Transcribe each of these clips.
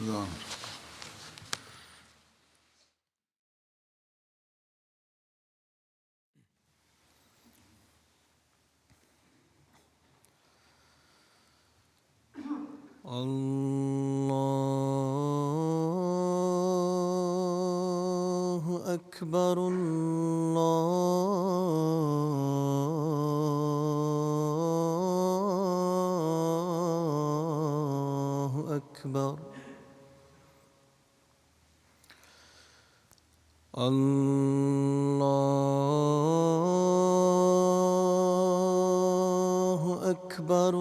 نعم. الله أكبر الله أكبر الله أكبر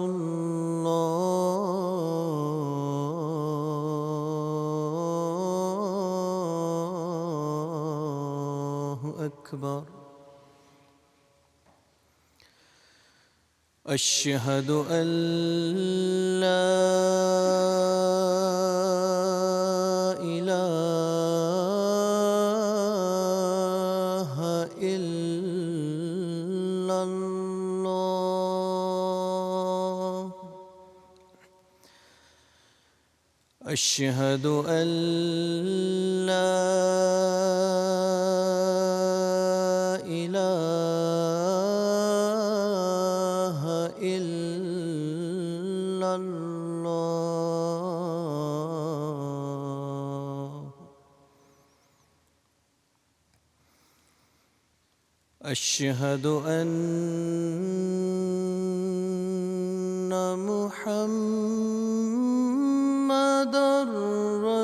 الله أكبر أشهد أن لا إله إلا الله أشهد أن لا إله إلا الله أشهد أن محمدًا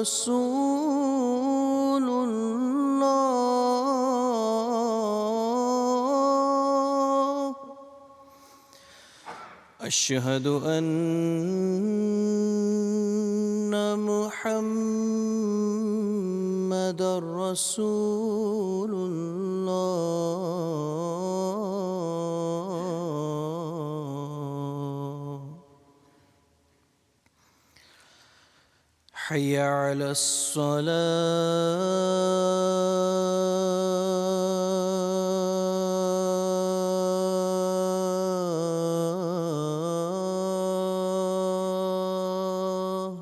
رسول الله أشهد أن محمدًا رسول الله حي على الصلاة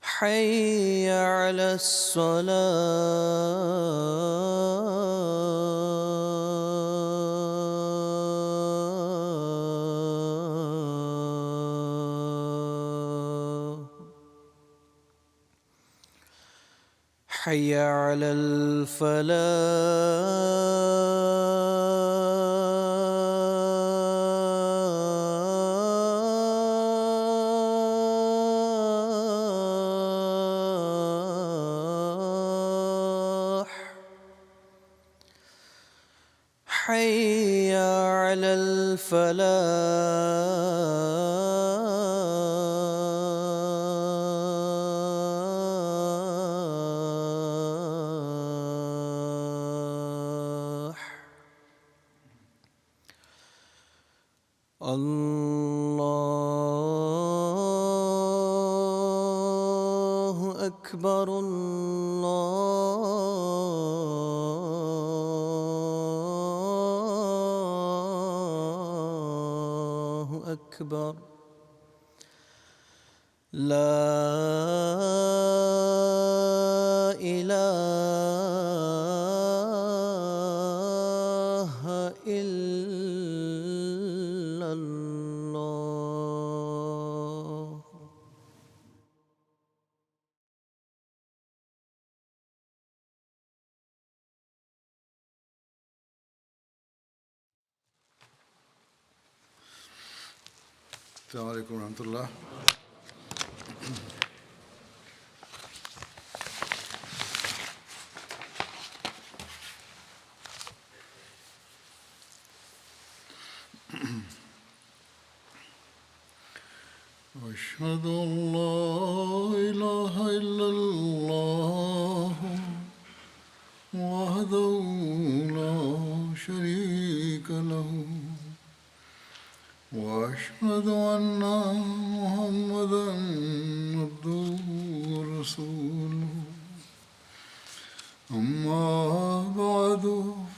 حي على الصلاة حي على الفلاح حي على الفلاح الله أكبر الله أكبر لا إله إلا الله السلام علیکم ورحمۃ اللہ. أشهد أن لا إله إلا الله وحده لا شريك له وأشهد أن محمدًا عبده ورسوله. أما بعد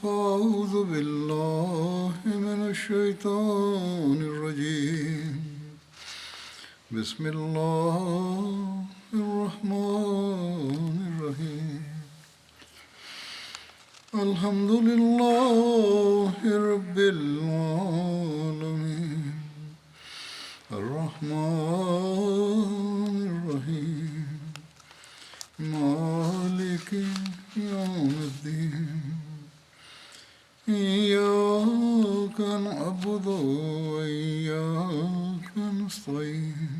فأعوذ بالله من الشيطان الرجيم. بسم الله الرحمن الرحيم الحمد لله رب العالمين الرحمن الرحيم مالك يوم الدين إياك نعبد وإياك نستعين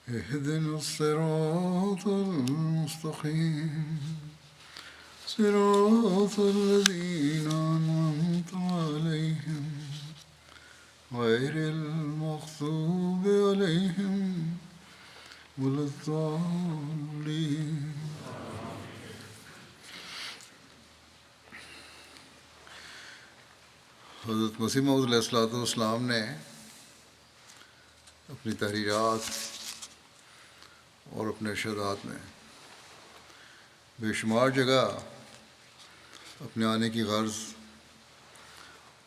اهدنا الصراط المستقيم صراط الذين أنعمت عليهم غير المغضوب عليهم ولا الضالين. حضرت مسیح موعود علیہ الصلوۃ والسلام نے اپنی تحریرات اور اپنے ارشادات میں بے شمار جگہ اپنے آنے کی غرض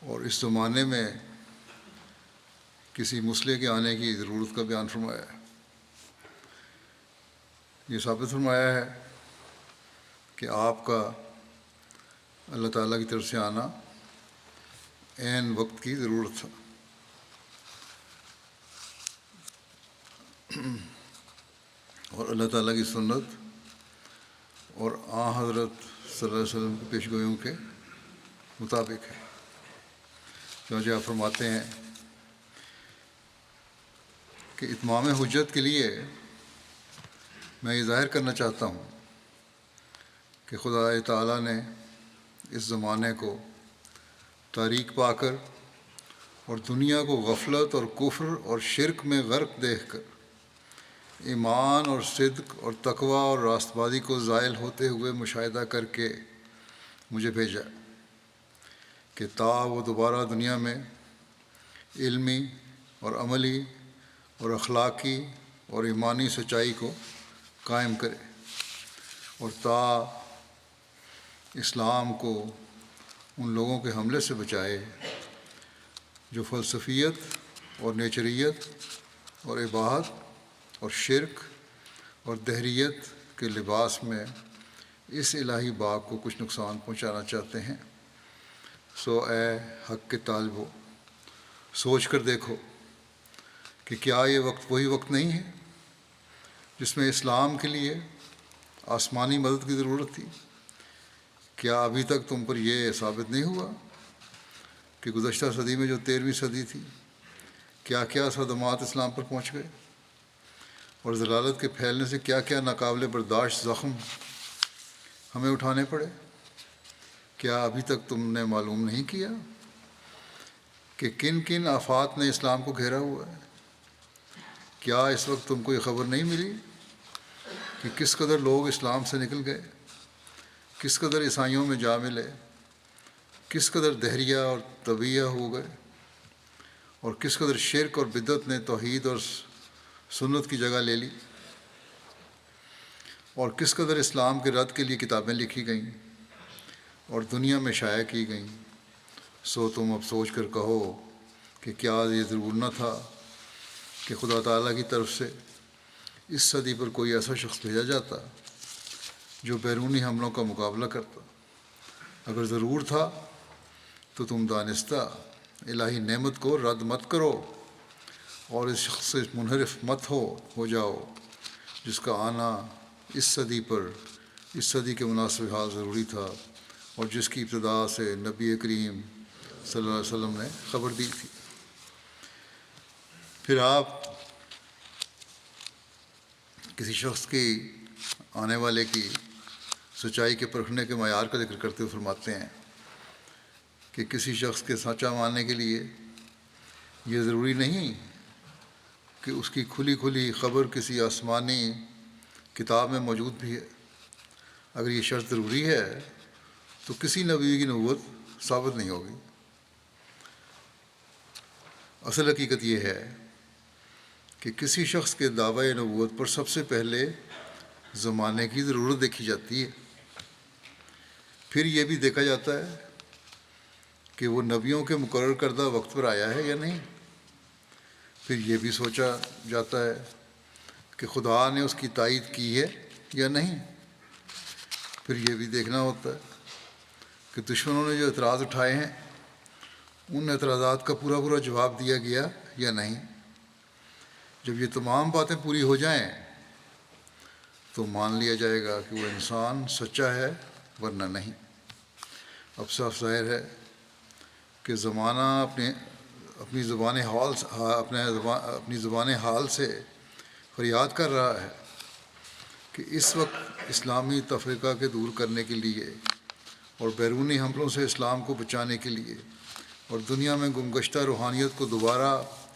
اور اس زمانے میں کسی مسئلے کے آنے کی ضرورت کا بیان فرمایا ہے. یہ ثابت فرمایا ہے کہ آپ کا اللہ تعالیٰ کی طرف سے آنا عین وقت کی ضرورت تھا. اور اللہ تعالیٰ کی سنت اور حضرت صلی اللہ علیہ وسلم کی پیشگوئیوں کے مطابق ہے. چنانچہ آپ فرماتے ہیں کہ اتمام حجت کے لیے میں یہ ظاہر کرنا چاہتا ہوں کہ خدا تعالیٰ نے اس زمانے کو تاریک پا کر اور دنیا کو غفلت اور کفر اور شرک میں غرق دیکھ کر ایمان اور صدق اور تقوی اور راست بازی کو زائل ہوتے ہوئے مشاہدہ کر کے مجھے بھیجا کہ تا وہ دوبارہ دنیا میں علمی اور عملی اور اخلاقی اور ایمانی سچائی کو قائم کرے اور تا اسلام کو ان لوگوں کے حملے سے بچائے جو فلسفیت اور نیچریت اور اباحت اور شرک اور دہریت کے لباس میں اس الہی باغ کو کچھ نقصان پہنچانا چاہتے ہیں. سو اے حق کے طالبو، سوچ کر دیکھو کہ کیا یہ وقت وہی وقت نہیں ہے جس میں اسلام کے لیے آسمانی مدد کی ضرورت تھی؟ کیا ابھی تک تم پر یہ ثابت نہیں ہوا کہ گزشتہ صدی میں جو 13ویں صدی تھی کیا کیا صدمات اسلام پر پہنچ گئے اور ضلالت کے پھیلنے سے کیا کیا ناقابل برداشت زخم ہمیں اٹھانے پڑے؟ کیا ابھی تک تم نے معلوم نہیں کیا کہ کن کن آفات نے اسلام کو گھیرا ہوا ہے؟ کیا اس وقت تم کو یہ خبر نہیں ملی کہ کس قدر لوگ اسلام سے نکل گئے، کس قدر عیسائیوں میں جا ملے، کس قدر دہریہ اور طبیعہ ہو گئے، اور کس قدر شرک اور بدعت نے توحید اور سنت کی جگہ لے لی، اور کس قدر اسلام کے رد کے لیے کتابیں لکھی گئیں اور دنیا میں شائع کی گئیں. سو تم اب سوچ کر کہو کہ کیا یہ ضرور نہ تھا کہ خدا تعالیٰ کی طرف سے اس صدی پر کوئی ایسا شخص بھیجا جاتا جو بیرونی حملوں کا مقابلہ کرتا؟ اگر ضرور تھا تو تم دانستہ الہی نعمت کو رد مت کرو اور اس شخص سے منحرف مت ہو جاؤ جس کا آنا اس صدی کے مناسب حال ضروری تھا اور جس کی ابتدا سے نبی کریم صلی اللہ علیہ وسلم نے خبر دی تھی. پھر آپ کسی شخص کی آنے والے کی سچائی کے پرکھنے کے معیار کا ذکر کرتے ہوئے فرماتے ہیں کہ کسی شخص کے سچا ماننے کے لیے یہ ضروری نہیں کہ اس کی کھلی خبر کسی آسمانی کتاب میں موجود بھی ہے. اگر یہ شرط ضروری ہے تو کسی نبی کی نبوت ثابت نہیں ہوگی. اصل حقیقت یہ ہے کہ کسی شخص کے دعوی نبوت پر سب سے پہلے زمانے کی ضرورت دیکھی جاتی ہے، پھر یہ بھی دیکھا جاتا ہے کہ وہ نبیوں کے مقرر کردہ وقت پر آیا ہے یا نہیں. پھر یہ بھی سوچا جاتا ہے کہ خدا نے اس کی تائید کی ہے یا نہیں. پھر یہ بھی دیکھنا ہوتا ہے کہ دشمنوں نے جو اعتراض اٹھائے ہیں ان اعتراضات کا پورا پورا جواب دیا گیا یا نہیں. جب یہ تمام باتیں پوری ہو جائیں تو مان لیا جائے گا کہ وہ انسان سچا ہے ورنہ نہیں. اب صاف ظاہر ہے کہ زمانہ اپنی زبان حال سے فریاد کر رہا ہے کہ اس وقت اسلامی تفرقہ کے دور کرنے کے لیے اور بیرونی حملوں سے اسلام کو بچانے کے لیے اور دنیا میں گمگشتہ روحانیت کو دوبارہ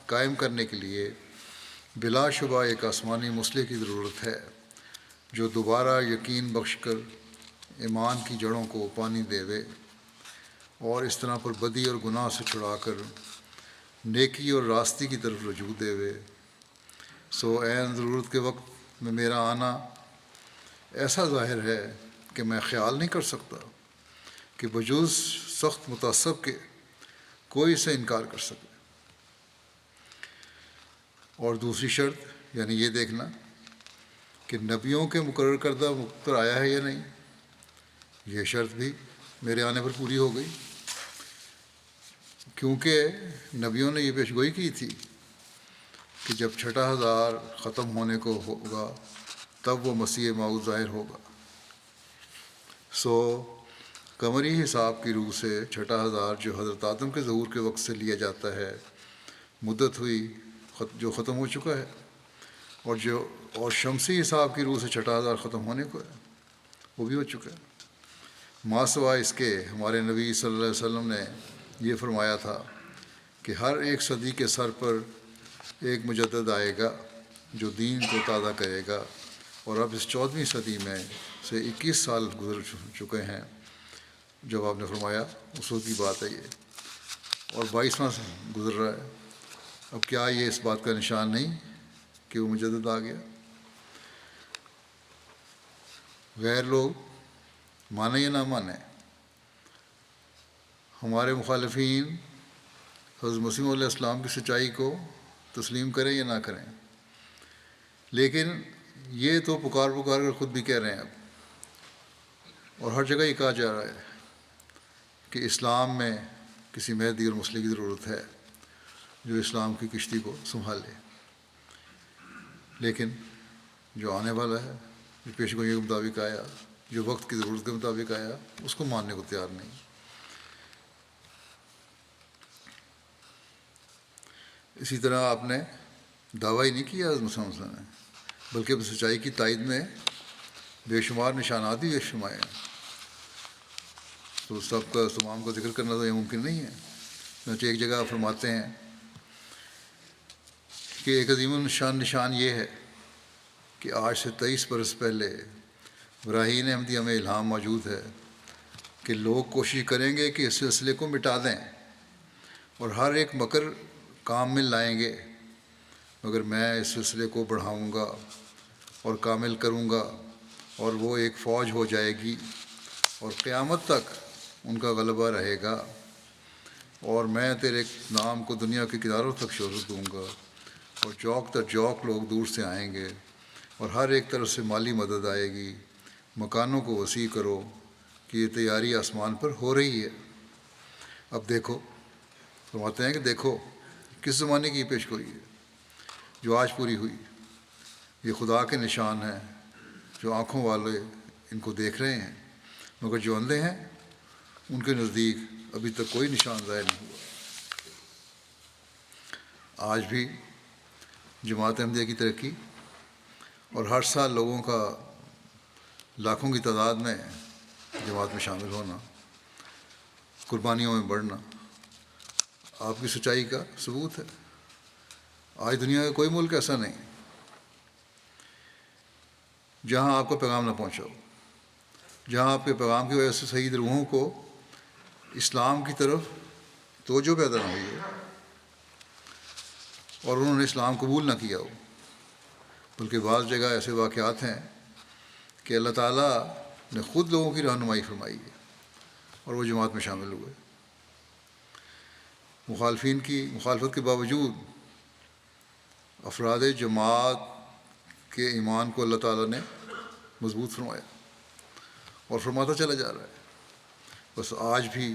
قائم کرنے کے لیے بلا شبہ ایک آسمانی مسئلے کی ضرورت ہے جو دوبارہ یقین بخش کر ایمان کی جڑوں کو پانی دے اور اس طرح پر بدی اور گناہ سے چھڑا کر نیکی اور راستی کی طرف رجوع دے. سو عین ضرورت کے وقت میں میرا آنا ایسا ظاہر ہے کہ میں خیال نہیں کر سکتا کہ بجوز سخت متعصب کے کوئی اسے انکار کر سکے. اور دوسری شرط یعنی یہ دیکھنا کہ نبیوں کے مقرر کردہ وقت پر آیا ہے یا نہیں، یہ شرط بھی میرے آنے پر پوری ہو گئی، کیونکہ نبیوں نے یہ پیشگوئی کی تھی کہ جب 6000 ختم ہونے کو ہوگا تب وہ مسیح موعود ظاہر ہوگا. سو قمری حساب کی روح سے 6000 جو حضرت آدم کے ظہور کے وقت سے لیا جاتا ہے مدت ہوئی جو ختم ہو چکا ہے، اور شمسی حساب کی روح سے 6000 ختم ہونے کو ہے وہ بھی ہو چکا ہے. ما سوائے اس کے ہمارے نبی صلی اللہ علیہ وسلم نے یہ فرمایا تھا کہ ہر ایک صدی کے سر پر ایک مجدد آئے گا جو دین کو تازہ کرے گا، اور اب اس 14ویں صدی میں سے 21 سال گزر چکے ہیں جب آپ نے فرمایا، اس وقت کی بات ہے یہ، اور 22واں گزر رہا ہے. اب کیا یہ اس بات کا نشان نہیں کہ وہ مجدد آ گیا؟ غیر لوگ مانیں یا نہ مانیں، ہمارے مخالفین حضرت مسیح علیہ السلام کی سچائی کو تسلیم کریں یا نہ کریں، لیکن یہ تو پکار کر خود بھی کہہ رہے ہیں اب، اور ہر جگہ یہ کہا جا رہا ہے کہ اسلام میں کسی مہدی اور مسلح کی ضرورت ہے جو اسلام کی کشتی کو سنبھالے. لیکن جو آنے والا ہے، جو پیشگوئی کے مطابق آیا، جو وقت کی ضرورت کے مطابق آیا، اس کو ماننے کو تیار نہیں. اسی طرح آپ نے دعویٰ ہی نہیں کیا حضرت مسیح نے، بلکہ سچائی کی تائید میں بے شمار نشانات بھی پیش فرمائے ہیں. تو سب کا تمام کا ذکر کرنا تو یہ ممکن نہیں ہے. چنانچہ ایک جگہ فرماتے ہیں کہ ایک عظیم نشان یہ ہے کہ آج سے 23 برس پہلے براہین احمدیہ میں الہام موجود ہے کہ لوگ کوشش کریں گے کہ اس سلسلے کو مٹا دیں اور ہر ایک مکر کام میں لائیں گے، مگر میں اس سلسلے کو بڑھاؤں گا اور کامل کروں گا، اور وہ ایک فوج ہو جائے گی اور قیامت تک ان کا غلبہ رہے گا، اور میں تیرے نام کو دنیا کے کناروں تک شہرت دوں گا، اور چوک در چوک لوگ دور سے آئیں گے، اور ہر ایک طرف سے مالی مدد آئے گی. مکانوں کو وسیع کرو کہ یہ تیاری آسمان پر ہو رہی ہے. اب دیکھو، فرماتے ہیں کہ دیکھو کس زمانے کی یہ پیشگوئی ہے جو آج پوری ہوئی. یہ خدا کے نشان ہیں جو آنکھوں والے ان کو دیکھ رہے ہیں، مگر جو اندھے ہیں ان کے نزدیک ابھی تک کوئی نشان ظاہر نہیں ہوا. آج بھی جماعت احمدیہ کی ترقی اور ہر سال لوگوں کا لاکھوں کی تعداد میں جماعت میں شامل ہونا، قربانیوں میں بڑھنا آپ کی سچائی کا ثبوت ہے. آج دنیا کا کوئی ملک ایسا نہیں جہاں آپ کا پیغام نہ پہنچا ہو، جہاں آپ کے پیغام کی وجہ سے سعید روحوں کو اسلام کی طرف توجہ پیدا نہ ہوئی ہے اور انہوں نے اسلام قبول نہ کیا ہو. بلکہ بعض جگہ ایسے واقعات ہیں کہ اللہ تعالیٰ نے خود لوگوں کی رہنمائی فرمائی ہے اور وہ جماعت میں شامل ہوئے. مخالفین کی مخالفت کے باوجود افراد جماعت کے ایمان کو اللہ تعالیٰ نے مضبوط فرمایا اور فرماتا چلا جا رہا ہے۔ بس آج بھی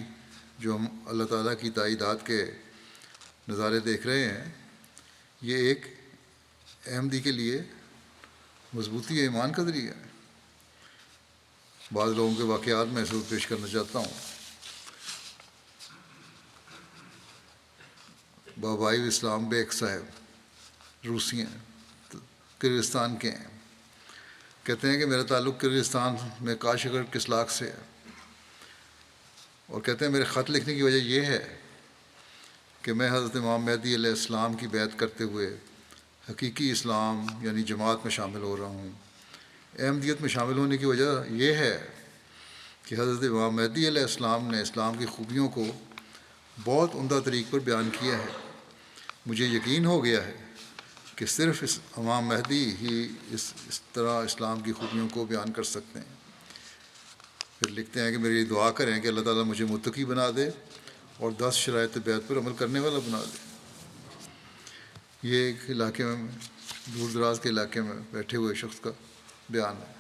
جو ہم اللہ تعالیٰ کی تائیدات کے نظارے دیکھ رہے ہیں، یہ ایک احمدی کے لیے مضبوطی ایمان کا ذریعہ ہے۔ بعض لوگوں کے واقعات میں سے پیش کرنا چاہتا ہوں۔ بابائی اسلام بیگ صاحب روسی ہیں، کرغزستان کے ہیں۔ کہتے ہیں کہ میرا تعلق کرغزستان میں کاشغر کسلاک سے ہے، اور کہتے ہیں میرے خط لکھنے کی وجہ یہ ہے کہ میں حضرت امام مہدی علیہ السلام کی بیعت کرتے ہوئے حقیقی اسلام یعنی جماعت میں شامل ہو رہا ہوں۔ احمدیت میں شامل ہونے کی وجہ یہ ہے کہ حضرت امام مہدی علیہ السلام نے اسلام کی خوبیوں کو بہت عمدہ طریق پر بیان کیا ہے۔ مجھے یقین ہو گیا ہے کہ صرف امام مہدی ہی اس طرح اسلام کی خوبیوں کو بیان کر سکتے ہیں۔ پھر لکھتے ہیں کہ میری دعا کریں کہ اللہ تعالیٰ مجھے متقی بنا دے اور 10 شرائط بیعت پر عمل کرنے والا بنا دے۔ یہ ایک علاقے میں، دور دراز کے علاقے میں بیٹھے ہوئے شخص کا بیان ہے۔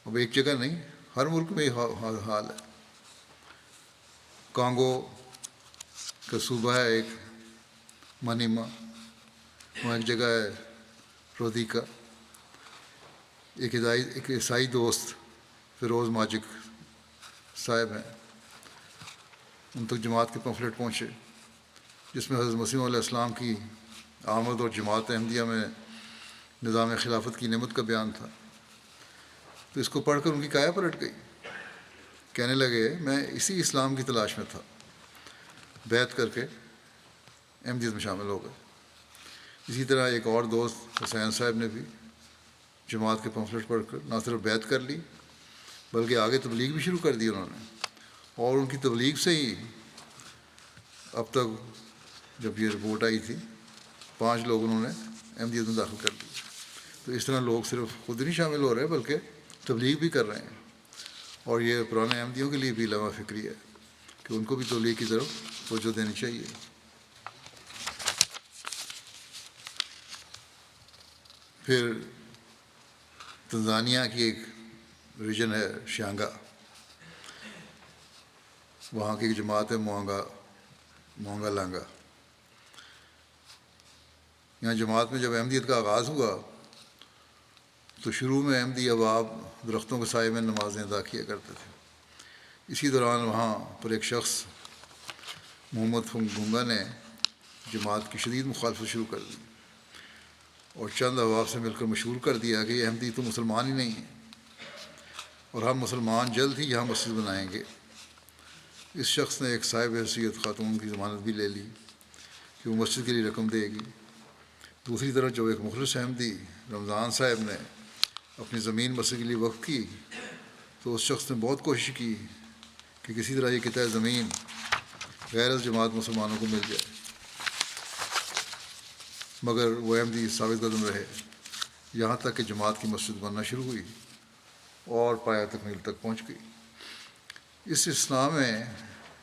اب ایک جگہ نہیں، ہر ملک میں یہ حال ہے۔ کانگو کا صوبہ ہے ایک منیما، وہاں ایک جگہ ہے رودیکا۔ ایک عیسائی دوست فیروز ماجد صاحب ہیں، ان تک جماعت کے پمفلٹ پہنچے جس میں حضرت مسیح علیہ السلام کی آمد اور جماعت احمدیہ میں نظام خلافت کی نعمت کا بیان تھا۔ تو اس کو پڑھ کر ان کی کایا پلٹ گئی، کہنے لگے میں اسی اسلام کی تلاش میں تھا، بیعت کر کے احمدیت میں شامل ہو گئے۔ اسی طرح ایک اور دوست حسین صاحب نے بھی جماعت کے پمفلٹ پڑھ کر نہ صرف بیعت کر لی بلکہ آگے تبلیغ بھی شروع کر دی انہوں نے، اور ان کی تبلیغ سے ہی اب تک جب یہ رپورٹ آئی تھی 5 لوگ انہوں نے احمدیت میں داخل کر دی۔ تو اس طرح لوگ صرف خود نہیں شامل ہو رہے بلکہ تبلیغ بھی کر رہے ہیں، اور یہ پرانے احمدیوں کے لیے بھی لمحہ فکری ہے کہ ان کو بھی تبلیغ کی طرف توجہ دینی چاہیے۔ پھر تنزانیہ کی ایک ریجن ہے شیانگا، وہاں کی ایک جماعت ہے موانگا لانگا۔ یہاں جماعت میں جب احمدیت کا آغاز ہوا تو شروع میں احمدی احباب درختوں کے سائے میں نمازیں ادا کیا کرتے تھے۔ اسی دوران وہاں پر ایک شخص محمد فنگونگا نے جماعت کی شدید مخالفت شروع کر دی اور چند احباب سے مل کر مشہور کر دیا کہ یہ احمدی تو مسلمان ہی نہیں ہیں، اور ہم مسلمان جلد ہی یہاں مسجد بنائیں گے۔ اس شخص نے ایک صاحب حیثیت خاتون کی ضمانت بھی لے لی کہ وہ مسجد کے لیے رقم دے گی۔ دوسری طرف جو ایک مخلص احمدی رمضان صاحب نے اپنی زمین مسجد کے لیے وقف کی تو اس شخص نے بہت کوشش کی کہ کسی طرح یہ قطع زمین غیر از جماعت مسلمانوں کو مل جائے، مگر وہ احمدی ثابت قدم رہے یہاں تک کہ جماعت کی مسجد بننا شروع ہوئی اور پایہ تکمیل تک پہنچ گئی۔ اس اثناء میں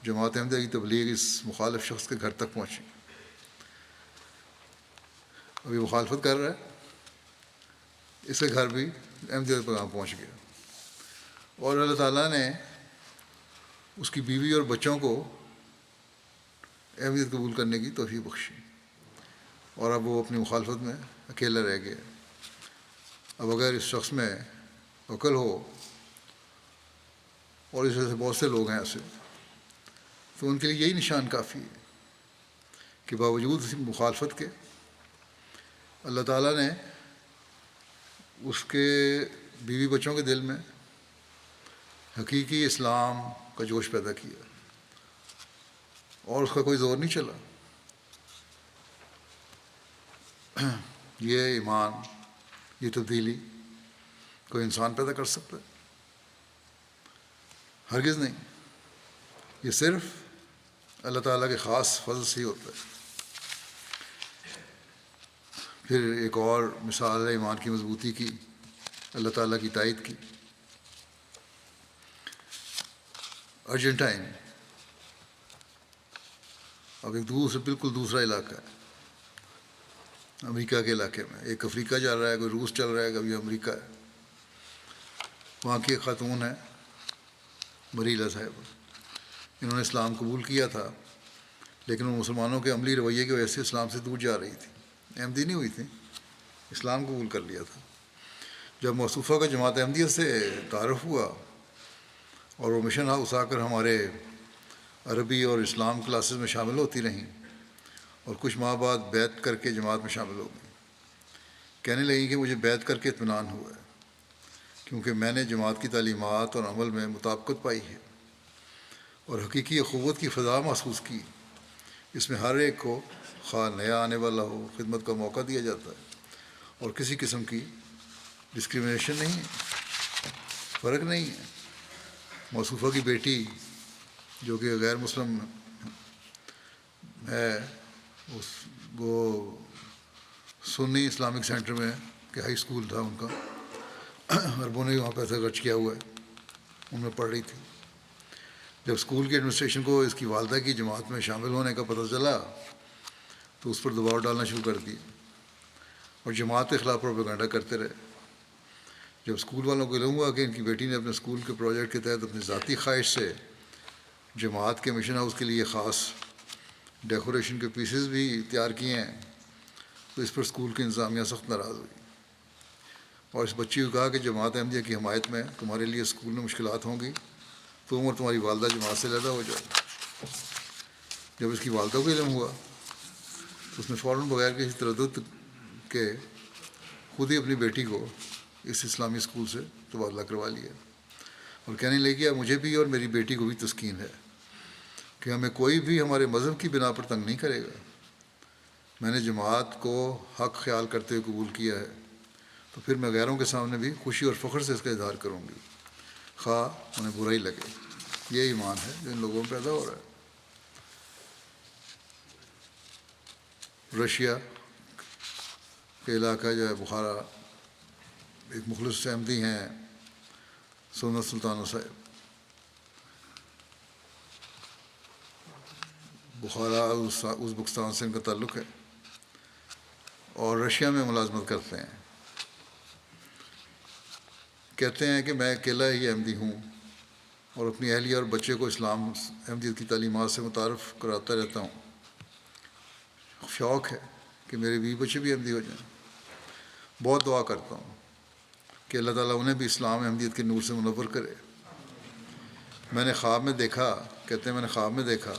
جماعت احمدیہ کی تبلیغ اس مخالف شخص کے گھر تک پہنچی۔ ابھی مخالفت کر رہا ہے، اس کے گھر بھی احمدیت کا پیغام پہنچ گیا، اور اللہ تعالیٰ نے اس کی بیوی اور بچوں کو احمدیت قبول کرنے کی توفیق بخشی، اور اب وہ اپنی مخالفت میں اکیلا رہ گیا۔ اب اگر اس شخص میں عقل ہو، اور اس جیسے بہت سے لوگ ہیں ایسے، تو ان کے لیے یہی نشان کافی ہے کہ باوجود اسی مخالفت کے اللہ تعالیٰ نے اس کے بیوی بچوں کے دل میں حقیقی اسلام کا جوش پیدا کیا، اور اس کا کوئی زور نہیں چلا۔ یہ ایمان، یہ تبدیلی کوئی انسان پیدا کر سکتا ہے؟ ہرگز نہیں، یہ صرف اللہ تعالیٰ کے خاص فضل سے ہی ہوتا ہے۔ پھر ایک اور مثال ہے ایمان کی مضبوطی کی، اللہ تعالیٰ کی تائید کی۔ ارجنٹائن اب ایک بالکل دوسرا علاقہ ہے، امریکہ کے علاقے میں، ایک افریقہ چل رہا ہے، کوئی روس چل رہا ہے، کبھی امریکہ ہے۔ وہاں کی ایک خاتون ہے مریلا صاحب، انہوں نے اسلام قبول کیا تھا، لیکن وہ مسلمانوں کے عملی رویے کی وجہ سے اسلام سے دور جا رہی تھی، احمدی نہیں ہوئی تھی، اسلام قبول کر لیا تھا۔ جب مصطفیٰ کا جماعت احمدیت سے تعارف ہوا اور وہ مشن ہاؤس آ کر ہمارے عربی اور اسلام کلاسز میں شامل ہوتی رہیں، اور کچھ ماہ بعد بیعت کر کے جماعت میں شامل ہو گئی، کہنے لگیں کہ مجھے بیعت کر کے اطمینان ہوا ہے، کیونکہ میں نے جماعت کی تعلیمات اور عمل میں مطابقت پائی ہے اور حقیقی اخوت کی فضا محسوس کی۔ اس میں ہر ایک کو، خواہ نیا آنے والا ہو، خدمت کا موقع دیا جاتا ہے اور کسی قسم کی ڈسکریمنیشن نہیں ہے، فرق نہیں ہے۔ موصوفہ کی بیٹی جو کہ غیر مسلم ہے، وہ سنی اسلامک سینٹر میں کہ ہائی اسکول تھا ان کا، عربوں نے وہاں پیسہ خرچ کیا ہوا ہے، ان میں پڑھ رہی تھی۔ جب اسکول کی ایڈمنسٹریشن کو اس کی والدہ کی جماعت میں شامل ہونے کا پتہ چلا تو اس پر دباؤ ڈالنا شروع کر دیا اور جماعت کے خلاف پروپیگنڈا کرتے رہے۔ جب اسکول والوں کو علم ہوا کہ ان کی بیٹی نے اپنے اسکول کے پروجیکٹ کے تحت اپنی ذاتی خواہش سے جماعت کے مشن ہاؤس کے لیے خاص ڈیکوریشن کے پیسز بھی تیار کیے ہیں، تو اس پر اسکول کی انتظامیہ سخت ناراض ہوئی اور اس بچی کو کہا کہ جماعت احمدیہ کی حمایت میں تمہارے لیے اسکول میں مشکلات ہوں گی، تم اور تمہاری والدہ جماعت سے علیحدہ ہو جاؤ۔ جب اس کی والدہ کو علم ہوا تو اس نے فوراً بغیر کسی تردد کے خود ہی اپنی بیٹی کو اس اسلامی اسکول سے تبادلہ کروا لیا اور کہنے لگی کہ مجھے بھی اور میری بیٹی کو بھی تسکین ہے کہ ہمیں کوئی بھی ہمارے مذہب کی بنا پر تنگ نہیں کرے گا۔ میں نے جماعت کو حق خیال کرتے ہوئے قبول کیا ہے، تو پھر میں غیروں کے سامنے بھی خوشی اور فخر سے اس کا اظہار کروں گی، خواہ انہیں برا ہی لگے۔ یہ ایمان ہے جو ان لوگوں میں پیدا ہو رہا ہے۔ رشیا کے علاقہ جو ہے بخارا، ایک مخلص احمدی ہیں سنت سلطانہ صاحب، بخارا ازبکستان سے ان کا تعلق ہے اور رشیا میں ملازمت کرتے ہیں۔ کہتے ہیں کہ میں اکیلا ہی احمدی ہوں اور اپنی اہلیہ اور بچے کو اسلام احمدیت کی تعلیمات سے متعارف کراتا رہتا ہوں۔ شوق ہے کہ میرے بیوی بچے بھی احمدی ہو جائیں۔ بہت دعا کرتا ہوں کہ اللہ تعالیٰ انہیں بھی اسلام احمدیت کے نور سے منور کرے۔ میں نے خواب میں دیکھا، کہتے ہیں میں نے خواب میں دیکھا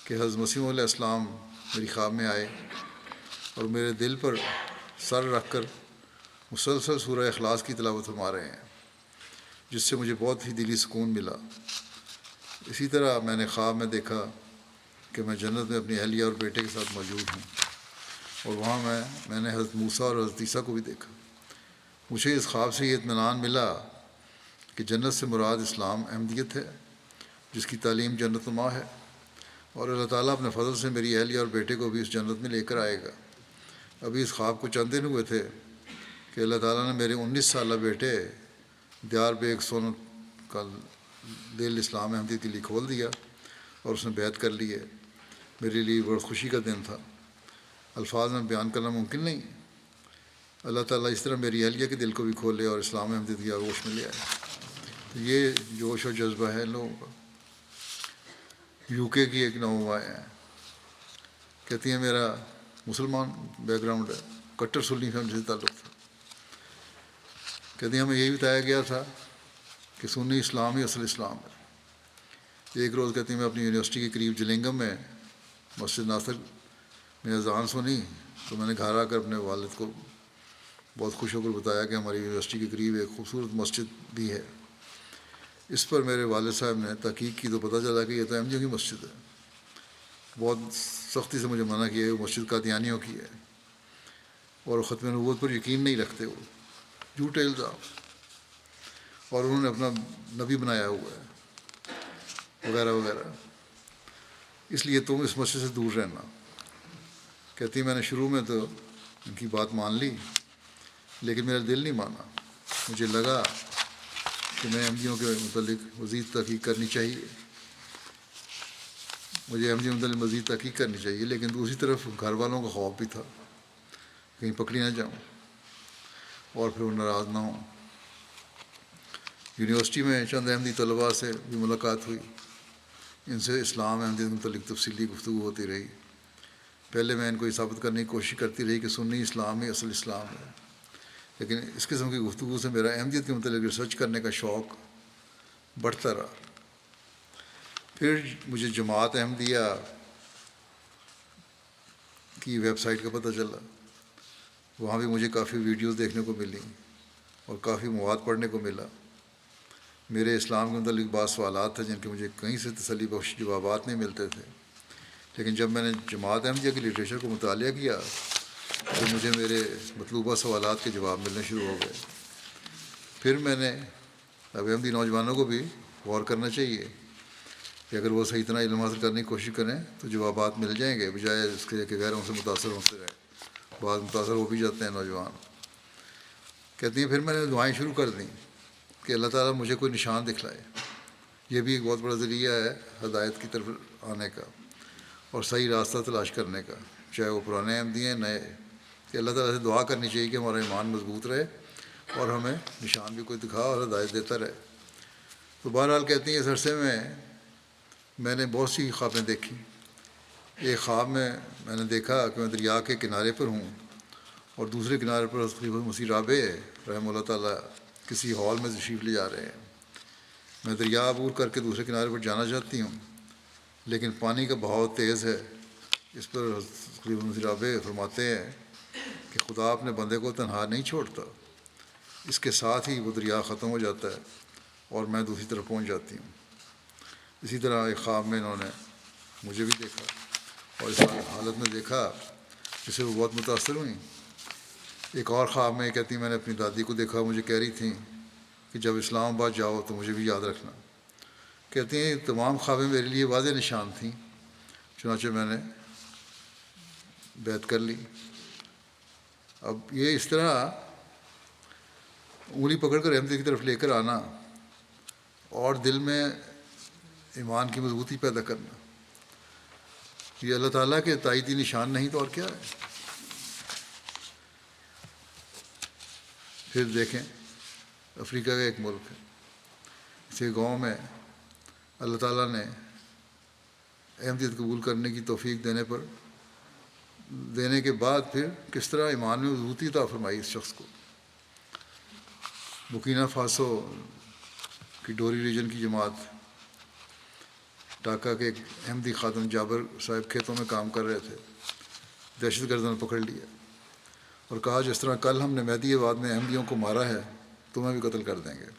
کہ حضرت مسیح علیہ السلام میری خواب میں آئے اور میرے دل پر سر رکھ کر مسلسل سورہ اخلاص کی تلاوت فرما رہے ہیں، جس سے مجھے بہت ہی دلی سکون ملا۔ اسی طرح میں نے خواب میں دیکھا کہ میں جنت میں اپنی اہلیہ اور بیٹے کے ساتھ موجود ہوں اور وہاں میں نے حضرت موسیٰ اور حضرت عیسیٰ کو بھی دیکھا۔ مجھے اس خواب سے یہ اطمینان ملا کہ جنت سے مراد اسلام احمدیت ہے، جس کی تعلیم جنت نما ہے، اور اللہ تعالیٰ اپنے فضل سے میری اہلیہ اور بیٹے کو بھی اس جنت میں لے کر آئے گا۔ ابھی اس خواب کو چند دن ہوئے تھے کہ اللہ تعالیٰ نے میرے 19 سالہ بیٹے دیار بیگ سونت کا دل اسلام احمدیت کے لیے کھول دیا اور اس نے بیعت کر لی ہے۔ میرے لیے بڑا خوشی کا دن تھا، الفاظ میں بیان کرنا ممکن نہیں۔ اللہ تعالیٰ اس طرح میری اہلیہ کے دل کو بھی کھولے اور اسلام احمدیت کی آغوش میں لے آئے۔ تو یہ جوش و جذبہ ہے ان لوگوں کا۔ UK کی ایک نوجوان ہے، کہتی ہیں میرا مسلمان بیک گراؤنڈ ہے، کٹر سنی فیملی سے تعلق تھا۔ کہتی ہیں ہمیں یہی بتایا گیا تھا کہ سنی اسلام ہی اصل اسلام ہے۔ ایک روز کہتی ہیں میں اپنی یونیورسٹی کے قریب جلنگم میں مسجد ناصر میں اذان سنی تو میں نے گھر آ کر اپنے والد کو بہت خوش ہو کر بتایا کہ ہماری یونیورسٹی کے قریب ایک خوبصورت مسجد بھی ہے۔ اس پر میرے والد صاحب نے تحقیق کی تو پتہ چلا کہ یہ تو احمدیوں کی مسجد ہے۔ بہت سختی سے مجھے منع کیا، وہ مسجد قادیانیوں کی ہے اور ختم نبوت پر یقین نہیں رکھتے، وہ جھوٹے الزام، اور انہوں نے اپنا نبی بنایا ہوا ہے وغیرہ وغیرہ، اس لیے تم اس مسجد سے دور رہنا۔ کہتی میں نے شروع میں تو ان کی بات مان لی، لیکن میرا دل نہیں مانا۔ مجھے لگا کہ میں احمدیوں کے متعلق مزید تحقیق کرنی چاہیے، مجھے احمدیوں کے متعلق مزید تحقیق کرنی چاہیے، لیکن دوسری طرف گھر والوں کا خوف بھی تھا کہیں پکڑی نہ جاؤں اور پھر وہ ناراض نہ ہوں۔ یونیورسٹی میں چند احمدی طلباء سے بھی ملاقات ہوئی، ان سے اسلام احمدیت کے متعلق تفصیلی گفتگو ہوتی رہی۔ پہلے میں ان کو یہ ثابت کرنے کی کوشش کرتی رہی کہ سنی اسلام ہی اصل اسلام ہے، لیکن اس قسم کی گفتگو سے میرا احمدیت کے متعلق ریسرچ کرنے کا شوق بڑھتا رہا۔ پھر مجھے جماعت احمدیہ کی ویب سائٹ کا پتہ چلا، وہاں بھی مجھے کافی ویڈیوز دیکھنے کو ملی اور کافی مواد پڑھنے کو ملا۔ میرے اسلام کے متعلق بعض سوالات تھے جن کے مجھے کہیں سے تسلی بخش جوابات نہیں ملتے تھے، لیکن جب میں نے جماعت احمدیہ کی لٹریچر کو مطالعہ کیا تو مجھے میرے مطلوبہ سوالات کے جواب ملنے شروع ہو گئے۔ پھر میں نے اب احمدی نوجوانوں کو بھی غور کرنا چاہیے کہ اگر وہ صحیح طرح علم حاصل کرنے کی کوشش کریں تو جوابات مل جائیں گے، بجائے اس کے کہ غیروں سے متاثر ہوتے رہے۔ بعض متاثر ہو بھی جاتے ہیں نوجوان۔ کہتی ہیں پھر میں نے دعائیں شروع کر دیں کہ اللہ تعالیٰ مجھے کوئی نشان دکھلائے۔ یہ بھی ایک بہت بڑا ذریعہ ہے ہدایت کی طرف آنے کا اور صحیح راستہ تلاش کرنے کا، چاہے وہ پرانے احمدی ہیں نئے، کہ اللہ تعالیٰ سے دعا کرنی چاہیے کہ ہمارا ایمان مضبوط رہے اور ہمیں نشان بھی کوئی دکھا اور ہدایت دیتا رہے۔ تو بہرحال کہتی ہیں اس عرصے میں نے بہت سی خوابیں دیکھی۔ ایک خواب میں نے دیکھا کہ میں دریا کے کنارے پر ہوں اور دوسرے کنارے پر خلیفہ مسیح رابع رحمہ اللہ تعالیٰ کسی ہال میں تشریف لے جا رہے ہیں۔ میں دریا عبور کر کے دوسرے کنارے پر جانا چاہتی ہوں، لیکن پانی کا بہاؤ تیز ہے۔ اس پر خلیفہ مسیح رابع فرماتے ہیں کہ خدا اپنے بندے کو تنہا نہیں چھوڑتا، اس کے ساتھ ہی وہ دریا ختم ہو جاتا ہے اور میں دوسری طرف پہنچ جاتی ہوں۔ اسی طرح ایک خواب میں انہوں نے مجھے بھی دیکھا اور اس حالت میں دیکھا جس سے وہ بہت متاثر ہوئیں۔ ایک اور خواب میں کہتی میں نے اپنی دادی کو دیکھا، مجھے کہہ رہی تھیں کہ جب اسلام آباد جاؤ تو مجھے بھی یاد رکھنا۔ کہتی ہیں تمام خوابیں میرے لیے واضح نشان تھیں، چنانچہ میں نے بیعت کر لی۔ اب یہ اس طرح انگلی پکڑ کر احمدیت کی طرف لے کر آنا اور دل میں ایمان کی مضبوطی پیدا کرنا، یہ اللہ تعالیٰ کے تائیدی نشان نہیں تو اور کیا ہے؟ پھر دیکھیں افریقہ کا ایک ملک ہے، اسی گاؤں میں اللہ تعالیٰ نے احمدیت قبول کرنے کی توفیق دینے کے بعد پھر کس طرح ایمان میں مضبوطی عطا فرمائی اس شخص کو۔ بورکینا فاسو کی ڈوری ریجن کی جماعت ڈھاکہ کے ایک احمدی خادم جابر صاحب کھیتوں میں کام کر رہے تھے۔ دہشت گردوں نے پکڑ لیا اور کہا جس طرح کل ہم نے مہدی آباد میں احمدیوں کو مارا ہے تمہیں بھی قتل کر دیں گے۔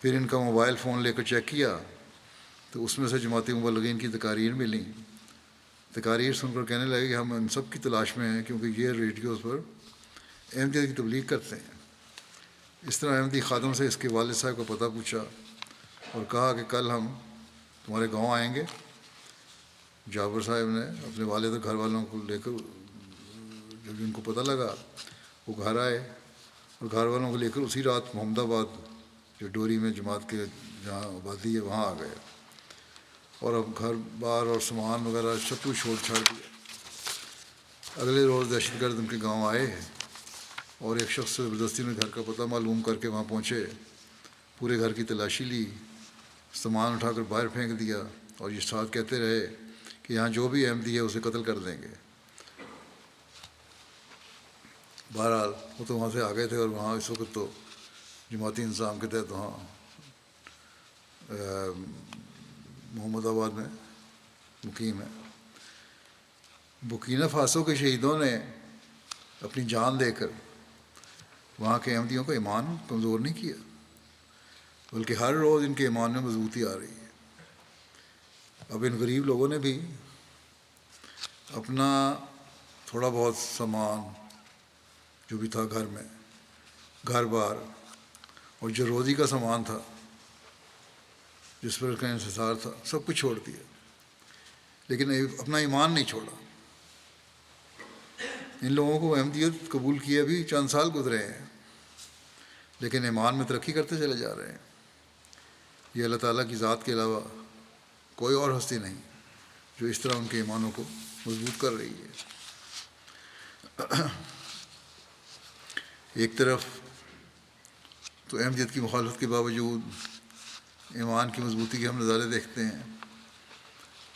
پھر ان کا موبائل فون لے کر چیک کیا تو اس میں سے جماعتی مبلغین کی تقاریر ملیں۔ تقاریر سن کر کہنے لگے کہ ہم ان سب کی تلاش میں ہیں کیونکہ یہ ریڈیوز پر احمدیت کی تبلیغ کرتے ہیں۔ اس طرح احمدی خادم سے اس کے والد صاحب کا پتہ پوچھا اور کہا کہ کل ہم تمہارے گاؤں آئیں گے۔ جابر صاحب نے اپنے والد اور گھر والوں کو لے کر، جب ان کو پتہ لگا وہ گھر آئے اور گھر والوں کو لے کر اسی رات محمد آباد جو ڈوری میں جماعت کے جہاں آبادی ہے وہاں آ گئے اور اب گھر بار اور سامان وغیرہ سب کچھ چھوڑ چھاڑ دیا۔ اگلے روز دہشت گرد ان کے گاؤں آئے اور ایک شخص سے زبردستی میں گھر کا پتہ معلوم کر کے وہاں پہنچے، پورے گھر کی تلاشی لی، سامان اٹھا کر باہر پھینک دیا اور یہ ساتھ کہتے رہے کہ یہاں جو بھی احمدی ہے اسے قتل کر دیں گے۔ بہرحال وہ تو وہاں سے آ گئے تھے اور وہاں اس وقت تو جماعتی انتظام کے تحت وہاں محمد آباد میں مقیم ہے۔ بورکینا فاسو کے شہیدوں نے اپنی جان دے کر وہاں کے احمدیوں کا ایمان کمزور نہیں کیا، بلکہ ہر روز ان کے ایمان میں مضبوطی آ رہی ہے۔ اب ان غریب لوگوں نے بھی اپنا تھوڑا بہت سامان جو بھی تھا گھر میں، گھر بار اور جو روزی کا سامان تھا جس پر اس کا انحصار تھا، سب کچھ چھوڑ دیا، لیکن اپنا ایمان نہیں چھوڑا۔ ان لوگوں کو احمدیت قبول کیے بھی چند سال گزرے ہیں، لیکن ایمان میں ترقی کرتے چلے جا رہے ہیں۔ یہ اللہ تعالیٰ کی ذات کے علاوہ کوئی اور ہستی نہیں جو اس طرح ان کے ایمانوں کو مضبوط کر رہی ہے۔ ایک طرف تو احمدیت کی مخالفت کے باوجود ایمان کی مضبوطی کے ہم نظارے دیکھتے ہیں،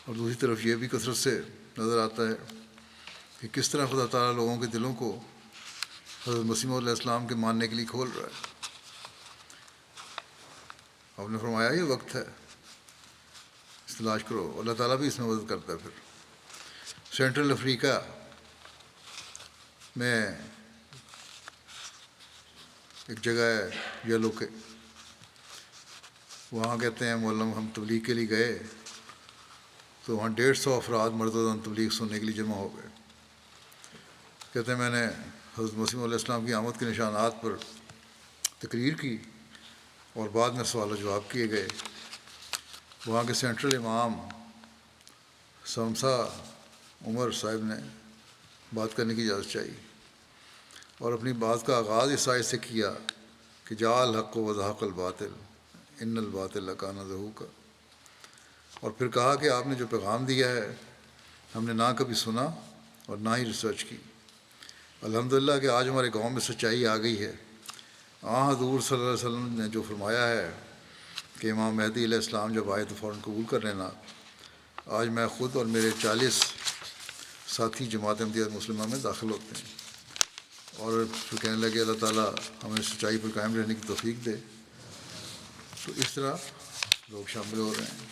اور دوسری طرف یہ بھی کثرت سے نظر آتا ہے کہ کس طرح خدا تعالیٰ لوگوں کے دلوں کو حضرت مسیح علیہ السلام کے ماننے کے لیے کھول رہا ہے۔ آپ نے فرمایا یہ وقت ہے، اس تلاش کرو، اللہ تعالیٰ بھی اس میں مدد کرتا ہے۔ پھر سینٹرل افریقہ میں ایک جگہ ہے یلو کے، وہاں کہتے ہیں معلم ہم تبلیغ کے لیے گئے تو وہاں 150 افراد مرد و زن تبلیغ سننے کے لیے جمع ہو گئے۔ کہتے ہیں میں نے حضرت مسیح علیہ السلام کی آمد کے نشانات پر تقریر کی اور بعد میں سوال و جواب کیے گئے۔ وہاں کے سینٹرل امام سمسا عمر صاحب نے بات کرنے کی اجازت چاہی اور اپنی بات کا آغاز اس آیت سے کیا کہ جاء الحق وزہق الباطل ان الباطل کان زہوقا، اور پھر کہا کہ آپ نے جو پیغام دیا ہے ہم نے نہ کبھی سنا اور نہ ہی ریسرچ کی۔ الحمدللہ کہ آج ہمارے گاؤں میں سچائی آ گئی ہے۔ حضور صلی اللہ علیہ وسلم نے جو فرمایا ہے کہ امام مہدی علیہ السلام جب آئے تو فوراً قبول کر لینا، آج میں خود اور میرے 40 ساتھی جماعت احمدیہ مسلمہ میں داخل ہوتے ہیں، اور پھر کہنے لگے اللہ تعالیٰ ہمیں سچائی پر قائم رہنے کی توفیق دے۔ تو اس طرح لوگ شامل ہو رہے ہیں۔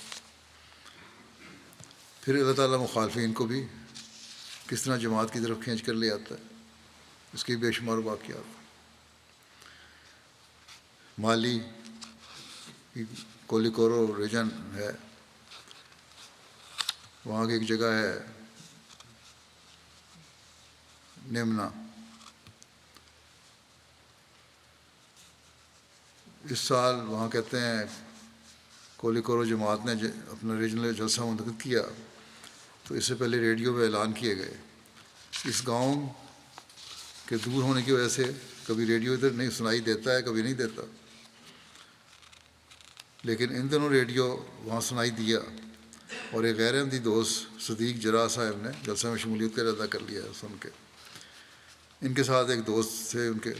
پھر اللہ تعالیٰ مخالفین کو بھی کس طرح جماعت کی طرف کھینچ کر لے آتا ہے، اس کے بے شمار واقعات۔ مالی کی کولیکورو ریجن ہے، وہاں کی ایک جگہ ہے نیمنا، اس سال وہاں کہتے ہیں کولیکورو جماعت نے اپنا ریجنل جلسہ منعقد کیا تو اس سے پہلے ریڈیو پہ اعلان کیے گئے۔ اس گاؤں کے دور ہونے کی وجہ سے کبھی ریڈیو ادھر نہیں سنائی دیتا ہے، کبھی نہیں دیتا، لیکن ان دنوں ریڈیو وہاں سنائی دیا، اور ایک غیر احمدی دوست صدیق جرا صاحب نے جلسہ میں شمولیت کا ارادہ کر لیا سن کے۔ ان کے ساتھ ایک دوست تھے ان کے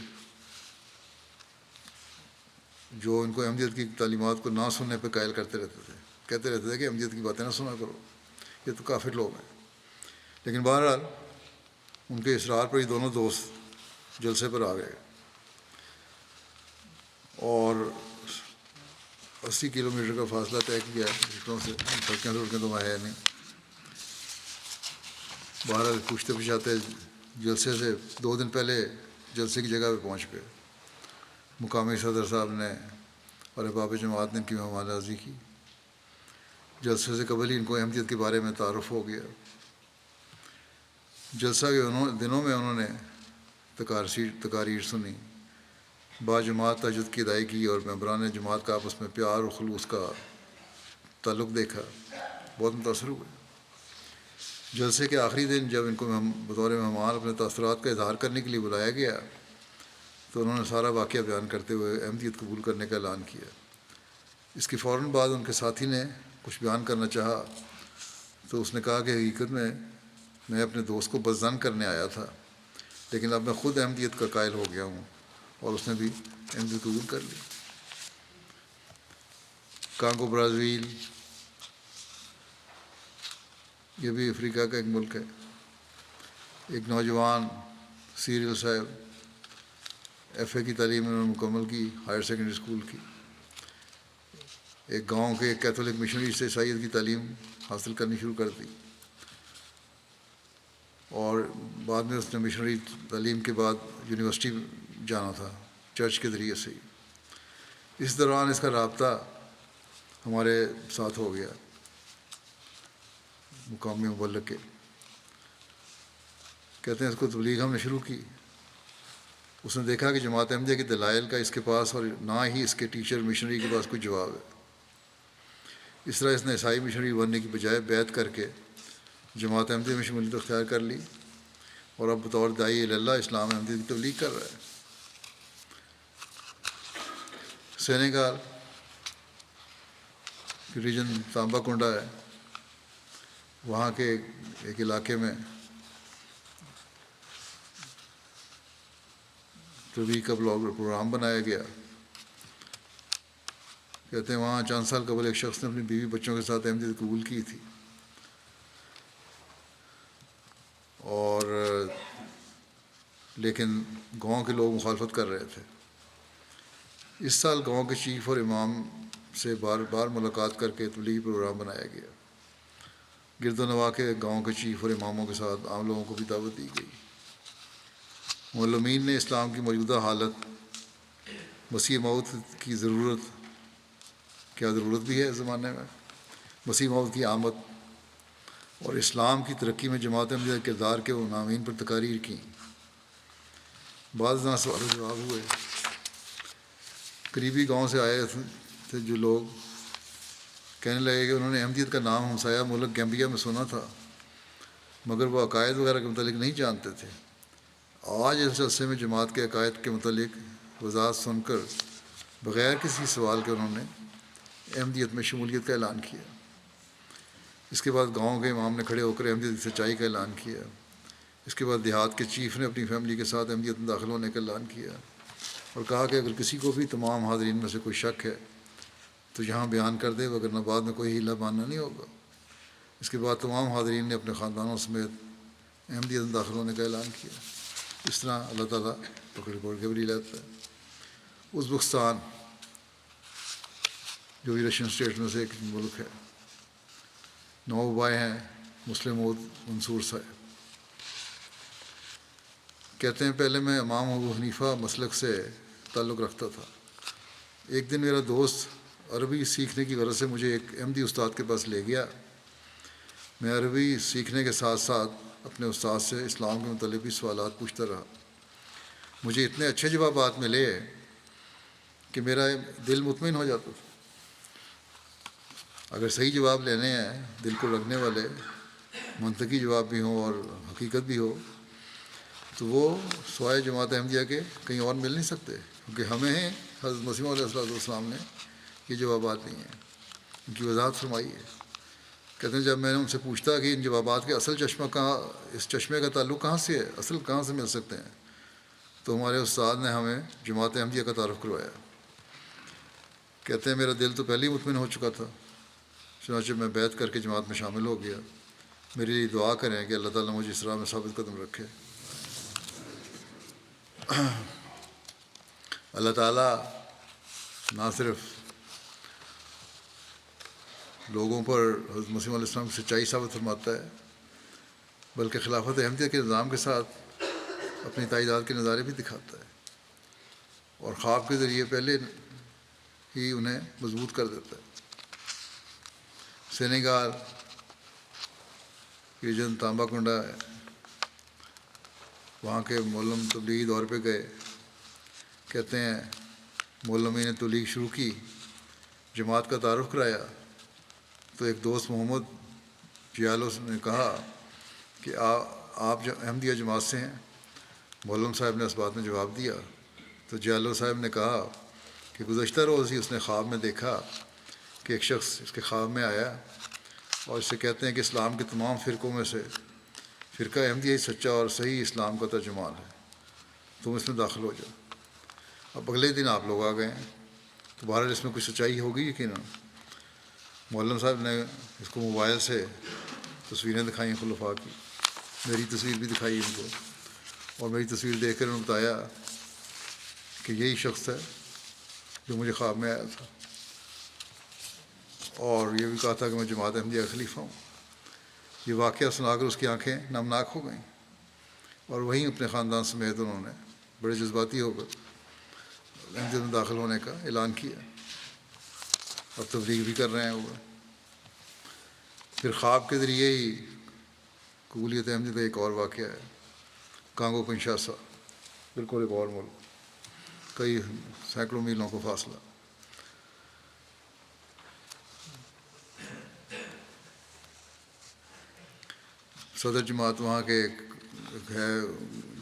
جو ان کو احمدیت کی تعلیمات کو نہ سننے پہ قائل کرتے رہتے تھے، کہتے رہتے تھے کہ احمدیت کی باتیں نہ سنا کرو، یہ تو کافر لوگ ہیں۔ لیکن بہرحال ان کے اصرار پر یہ دونوں دوست جلسے پر آ گئے، اور 80 کلومیٹر کا فاصلہ طے کیا سڑکوں سے، سڑکیں تو ہے نہیں۔ بہرحال پوچھتے پوچھاتے جلسے سے 2 دن پہلے جلسے کی جگہ پہ پہنچ گئے۔ مقامی صدر صاحب نے اور احباب جماعت نے ان کی مہمان نوازی کی۔ جلسے سے قبل ہی ان کو احمدیت کے بارے میں تعارف ہو گیا۔ جلسہ کے دنوں میں انہوں نے تقاریر سنی، با جماعت تہجد کی ادائیگی کی، اور ممبران جماعت کا آپس میں پیار اور خلوص کا تعلق دیکھا، بہت متاثر ہوئے۔ جلسے کے آخری دن جب ان کو بطور مہمان اپنے تاثرات کا اظہار کرنے کے لیے بلایا گیا تو انہوں نے سارا واقعہ بیان کرتے ہوئے احمدیت قبول کرنے کا اعلان کیا۔ اس کے فوراً بعد ان کے ساتھی نے کچھ بیان کرنا چاہا تو اس نے کہا کہ حقیقت میں اپنے دوست کو بزن کرنے آیا تھا، لیکن اب میں خود احمدیت کا قائل ہو گیا ہوں، اور اس نے بھی احمدیت قبول کر لی۔ کانگو برازیل، یہ بھی افریقہ کا ایک ملک ہے۔ ایک نوجوان سیریل صاحب FA کی تعلیم انہوں نے مکمل کی، ہائر سیکنڈری اسکول کی۔ ایک گاؤں کے کیتھولک مشنری سے عیسائیت کی تعلیم حاصل کرنی شروع کر دی، اور بعد میں اس نے مشنری تعلیم کے بعد یونیورسٹی جانا تھا چرچ کے ذریعے سے ہی۔ اس دوران اس کا رابطہ ہمارے ساتھ ہو گیا مقامی مبلغ کے۔ کہتے ہیں اس کو تبلیغ ہم نے شروع کی، اس نے دیکھا کہ جماعت احمدیہ کے دلائل کا اس کے پاس اور نہ ہی اس کے ٹیچر مشنری کے پاس کوئی جواب ہے۔ اس طرح اس نے عیسائی مشنری بننے کی بجائے بیعت کر کے جماعت احمدیہ میں شمولیت اختیار کر لی، اور اب بطور داعی اللہ اسلام احمدیہ کی تبلیغ کر رہا ہے۔ سینیگال کی ریجن تانبا کنڈا ہے، وہاں کے ایک علاقے میں تبلیغ کا پروگرام بنایا گیا. کہتے ہیں وہاں چند سال قبل ایک شخص نے اپنی بیوی بچوں کے ساتھ احمدیت قبول کی تھی، اور لیکن گاؤں کے لوگ مخالفت کر رہے تھے. اس سال گاؤں کے چیف اور امام سے بار بار ملاقات کر کے تبلیغی پروگرام بنایا گیا. گرد و نواح کے گاؤں کے چیف اور اماموں کے ساتھ عام لوگوں کو بھی دعوت دی گئی. معلمین نے اسلام کی موجودہ حالت، مسیح موعود کی ضرورت، کیا ضرورت بھی ہے اس زمانے میں، مسیح موعود کی آمد اور اسلام کی ترقی میں جماعت احمدیہ کے کردار کے عناوین پر تقاریر کیں. بعض سوال و جواب ہوئے. قریبی گاؤں سے آئے تھے جو لوگ کہنے لگے کہ انہوں نے احمدیت کا نام ہمسایہ ملک گیمبیا میں سنا تھا، مگر وہ عقائد وغیرہ کے متعلق نہیں جانتے تھے. آج اس جلسے میں جماعت کے عقائد کے متعلق وضاحت سن کر بغیر کسی سوال کے انہوں نے احمدیت میں شمولیت کا اعلان کیا. اس کے بعد گاؤں کے امام نے کھڑے ہو کر احمدیت کی سچائی کا اعلان کیا. اس کے بعد دیہات کے چیف نے اپنی فیملی کے ساتھ احمدیت میں داخل ہونے کا اعلان کیا اور کہا کہ اگر کسی کو بھی تمام حاضرین میں سے کوئی شک ہے تو یہاں بیان کر دے، وگرنہ بعد میں کوئی ہیلہ ماننا نہیں ہوگا. اس کے بعد تمام حاضرین نے اپنے خاندانوں سمیت احمدیت میں داخل ہونے کا اعلان کیا. اس طرح اللہ تعالیٰ پکڑ کے بھی لیتا ہے. ازبکستان جو بھی رشین اسٹیٹ میں سے ایک ملک ہے، 9 بھائی ہیں مسلم موعود منصور صاحب. کہتے ہیں پہلے میں امام ابو حنیفہ مسلک سے تعلق رکھتا تھا. ایک دن میرا دوست عربی سیکھنے کی غرض سے مجھے ایک احمدی استاد کے پاس لے گیا. میں عربی سیکھنے کے ساتھ ساتھ اپنے استاد سے اسلام کے متعلق بھی سوالات پوچھتا رہا. مجھے اتنے اچھے جوابات ملے کہ میرا دل مطمئن ہو جاتا تھا. اگر صحیح جواب لینے ہیں، دل کو لگنے والے، منطقی جواب بھی ہوں اور حقیقت بھی ہو، تو وہ سوائے جماعت احمدیہ کے کہیں اور مل نہیں سکتے، کیونکہ ہمیں حضرت مسیح علیہ السلام نے یہ جوابات دی ہیں، ان کی وضاحت فرمائی ہے. کہتے ہیں جب میں نے ان سے پوچھتا کہ ان جوابات کے اصل چشمہ کہاں، اس چشمے کا تعلق کہاں سے ہے، اصل کہاں سے مل سکتے ہیں، تو ہمارے استاد نے ہمیں جماعت احمدیہ کا تعارف کروایا. کہتے ہیں میرا دل تو پہلے ہی مطمئن ہو چکا تھا، چنانچہ میں بیعت کر کے جماعت میں شامل ہو گیا. میرے لیے دعا کریں کہ اللہ تعالیٰ مجھے اس راہ میں ثابت قدم رکھے. اللہ تعالیٰ نہ صرف لوگوں پر حضرت مسیح علیہ السلام کی سچائی ثابت فرماتا ہے، بلکہ خلافت احمدیہ کے نظام کے ساتھ اپنی تائیدات کے نظارے بھی دکھاتا ہے، اور خواب کے ذریعے پہلے ہی انہیں مضبوط کر دیتا ہے. سینیگال یہ جن تانبا کنڈا ہے، وہاں کے مولم تبلیغی دور پہ گئے. کہتے ہیں مولمی نے تبلیغ شروع کی، جماعت کا تعارف کرایا، تو ایک دوست محمد جیالو نے کہا کہ آپ احمدیہ جماعت سے ہیں. مولم صاحب نے اس بات میں جواب دیا تو جیالو صاحب نے کہا کہ گزشتہ روز ہی اس نے خواب میں دیکھا کہ ایک شخص اس کے خواب میں آیا اور اس سے کہتے ہیں کہ اسلام کے تمام فرقوں میں سے فرقہ احمدیہ ہی سچا اور صحیح اسلام کا ترجمان ہے، تم اس میں داخل ہو جاؤ. اب اگلے دن آپ لوگ آ گئے ہیں، تو بہرحال اس میں کچھ سچائی ہوگی یقیناً. مولم صاحب نے اس کو موبائل سے تصویریں دکھائیں خلفاء کی، میری تصویر بھی دکھائی ان کو، اور میری تصویر دیکھ کر انہوں نے بتایا کہ یہی شخص ہے جو مجھے خواب میں آیا تھا، اور یہ بھی کہا تھا کہ میں جماعت احمدیہ کا خلیفہ ہوں. یہ واقعہ سنا کر اس کی آنکھیں نمناک ہو گئیں، اور وہیں اپنے خاندان سمیت انہوں نے بڑے جذباتی ہو کر احمدیت میں داخل ہونے کا اعلان کیا، اور تبلیغ بھی کر رہے ہیں وہ. پھر خواب کے ذریعے ہی قبولیت احمدیت کا ایک اور واقعہ ہے، کانگو کنشاسا، بالکل ایک اور ملک، کئی سینکڑوں میلوں کو فاصلہ. صدر جماعت وہاں کے ایک ہے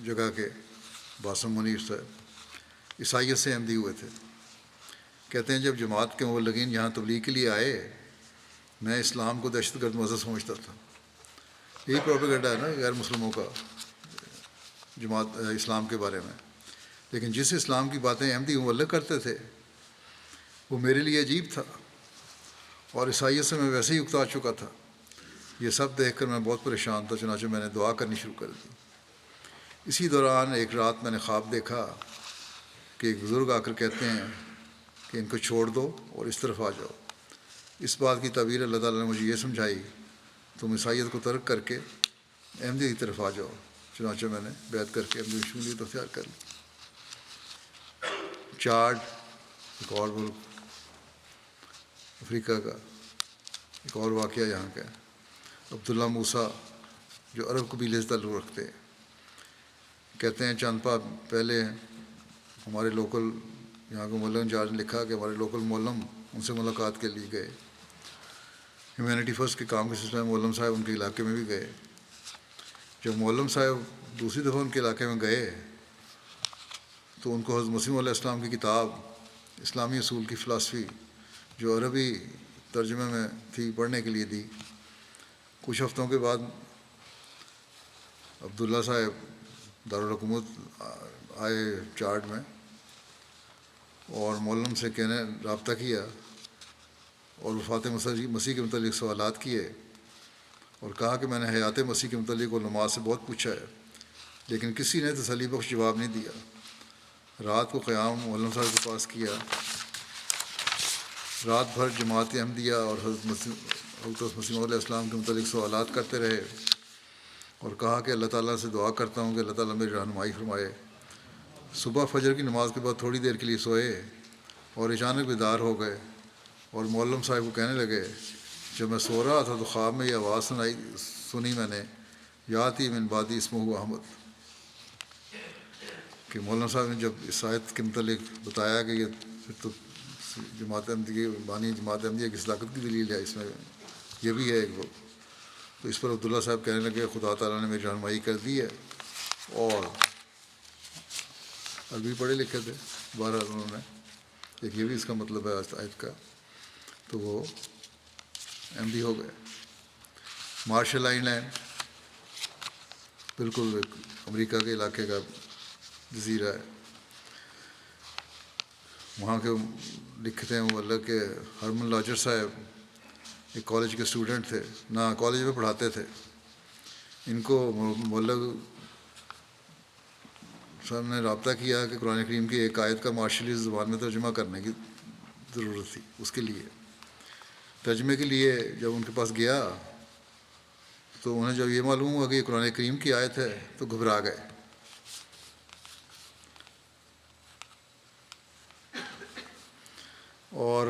جگہ کے باسم منیر صاحب عیسائیت سے احمدی ہوئے تھے. کہتے ہیں جب جماعت کے مبلغین یہاں تبلیغ کے لیے آئے، میں اسلام کو دہشت گرد مذہب سمجھتا تھا. یہی پروپیگنڈا ہے نا غیر مسلموں کا جماعت اسلام کے بارے میں. لیکن جس اسلام کی باتیں احمدی مبلغ کرتے تھے وہ میرے لیے عجیب تھا، اور عیسائیت سے میں ویسے ہی اکتا چکا تھا۔ یہ سب دیکھ کر میں بہت پریشان تھا، چنانچہ میں نے دعا کرنی شروع کر دی۔ اسی دوران ایک رات میں نے خواب دیکھا کہ ایک بزرگ آ کر کہتے ہیں کہ ان کو چھوڑ دو اور اس طرف آ جاؤ۔ اس بات کی تعبیر اللہ تعالیٰ نے مجھے یہ سمجھائی، تم عیسائیت کو ترک کر کے احمدیت کی طرف آ جاؤ۔ چنانچہ میں نے بیعت کر کے احمدیت شمولیت اختیار کر لی۔ چاڈ ایک اور ملک افریقہ کا، ایک اور واقعہ یہاں کا ہے۔ عبداللہ موسیٰ جو عرب قبیلے سے تعلق رکھتے ہیں، کہتے ہیں چند پہلے ہمارے لوکل یہاں کے مولم انچارج نے لکھا کہ ہمارے لوکل مولم ان سے ملاقات کے لیے گئے، ہیومینٹی فرسٹ کے کام کے سلسلے میں مولم صاحب ان کے علاقے میں بھی گئے۔ جب مولم صاحب دوسری دفعہ ان کے علاقے میں گئے تو ان کو حضرت مسیح علیہ السلام کی کتاب اسلامی اصول کی فلاسفی جو عربی ترجمے میں تھی پڑھنے کے لیے دی۔ کچھ ہفتوں کے بعد عبداللہ صاحب دارالحکومت آئے چاڈ میں، اور مولم سے رابطہ کیا اور وفات مسیح کے متعلق سوالات کیے، اور کہا کہ میں نے حیات مسیح کے متعلق علماء سے بہت پوچھا ہے لیکن کسی نے تسلی بخش جواب نہیں دیا۔ رات کو قیام مولم صاحب کے پاس کیا، رات بھر جماعت احمدیہ اور حضرت مسیح علیہ السلام کے متعلق سوالات کرتے رہے، اور کہا کہ اللہ تعالیٰ سے دعا کرتا ہوں کہ اللہ تعالیٰ میری رہنمائی فرمائے۔ صبح فجر کی نماز کے بعد تھوڑی دیر کے لیے سوئے اور اچانک بیدار ہو گئے، اور مولم صاحب کو کہنے لگے جب میں سو رہا تھا تو خواب میں یہ آواز سنی میں نے، یاتی من بعدی اسمہ احمد، کہ مولانا صاحب نے جب اس آیت کے متعلق بتایا کہ یہ پھر تو جماعت احمدیہ بانی جماعت احمدیہ کی صداقت کی دلیل ہے، اس میں یہ بھی ہے ایک وہ، تو اس پر عبداللہ صاحب کہنے لگے خدا تعالیٰ نے میری رہنمائی کر دی ہے، اور عربی پڑھے لکھے تھے بہرحال انہوں نے ایک یہ بھی اس کا مطلب ہے آیت کا، تو وہ احمدی ہو گئے۔ مارشل آئی لینڈ بالکل ایک امریکہ کے علاقے کا جزیرہ ہے، وہاں کے لکھتے ہیں وہ اللہ کے ہرمن لاجر صاحب ایک کالج کے اسٹوڈنٹ تھے، نہ کالج میں پڑھاتے تھے، ان کو مولگ صاحب نے رابطہ کیا کہ قرآن کریم کی ایک آیت کا مارشلی زبان میں ترجمہ کرنے کی ضرورت تھی۔ اس کے لیے ترجمے کے لیے جب ان کے پاس گیا تو انہیں جب یہ معلوم ہوا کہ یہ قرآن کریم کی آیت ہے تو گھبرا گئے۔ اور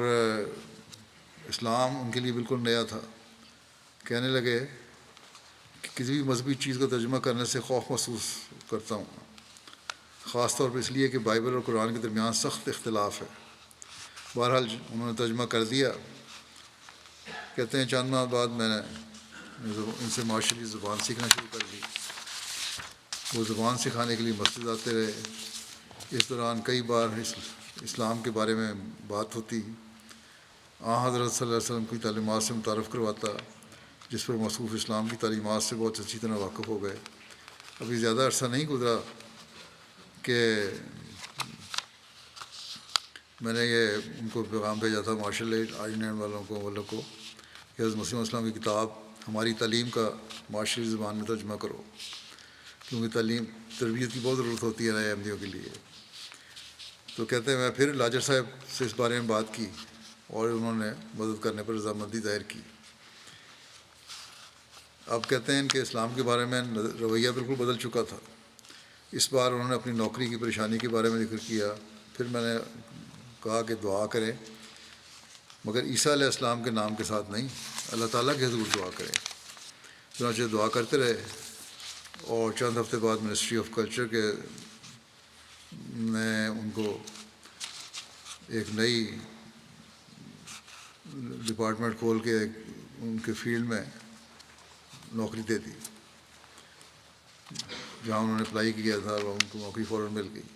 اسلام ان کے لیے بالکل نیا تھا، کہنے لگے کہ کسی بھی مذہبی چیز کا ترجمہ کرنے سے خوف محسوس کرتا ہوں، خاص طور پر اس لیے کہ بائبل اور قرآن کے درمیان سخت اختلاف ہے۔ بہرحال انہوں نے ترجمہ کر دیا۔ کہتے ہیں چند ماہ بعد میں نے ان سے مارشلی زبان سیکھنا شروع کر دی۔ وہ زبان سکھانے کے لیے مسجد آتے رہے۔ اس دوران کئی بار اسلام کے بارے میں بات ہوتی، حضرت صلی اللہ علیہ وسلم کی تعلیمات سے متعارف کرواتا، جس پر موصوف اسلام کی تعلیمات سے بہت اچھی طرح واقف ہو گئے۔ ابھی زیادہ عرصہ نہیں گزرا کہ میں نے یہ ان کو پیغام بھیجا تھا مارشل آئی لینڈ والوں کو کہ حضرت مسیح علیہ السلام کی کتاب ہماری تعلیم کا معاشری زبان میں ترجمہ کرو، کیونکہ تربیت کی بہت ضرورت ہوتی ہے نئے احمدیوں کے لیے۔ تو کہتے ہیں میں پھر لاجر صاحب سے اس بارے میں بات کی اور انہوں نے مدد کرنے پر رضامندی ظاہر کی۔ اب کہتے ہیں کہ اسلام کے بارے میں رویہ بالکل بدل چکا تھا۔ اس بار انہوں نے اپنی نوکری کی پریشانی کے بارے میں ذکر کیا۔ پھر میں نے کہا کہ دعا کریں، مگر عیسیٰ علیہ السلام کے نام کے ساتھ نہیں، اللہ تعالیٰ کے حضور دعا کریں۔ چنانچہ دعا کرتے رہے، اور چند ہفتے بعد منسٹری آف کلچر کے نے ان کو ایک نئی ڈپارٹمنٹ کھول کے ان کے فیلڈ میں نوکری دے دی، جہاں انہوں نے اپلائی کیا تھا اور ان کو نوکری فوراً مل گئی۔